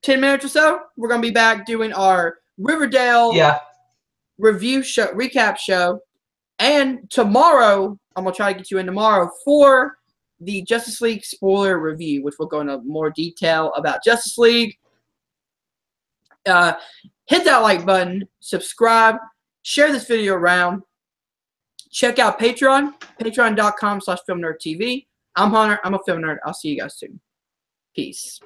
10 minutes or so, we're going to be back doing our Riverdale review show, recap show. And tomorrow, I'm going to try to get you in tomorrow for the Justice League spoiler review, which will go into more detail about Justice League. Hit that like button, subscribe, share this video around. Check out Patreon, patreon.com/filmnerdtv. I'm Hunter. I'm a film nerd. I'll see you guys soon. Peace.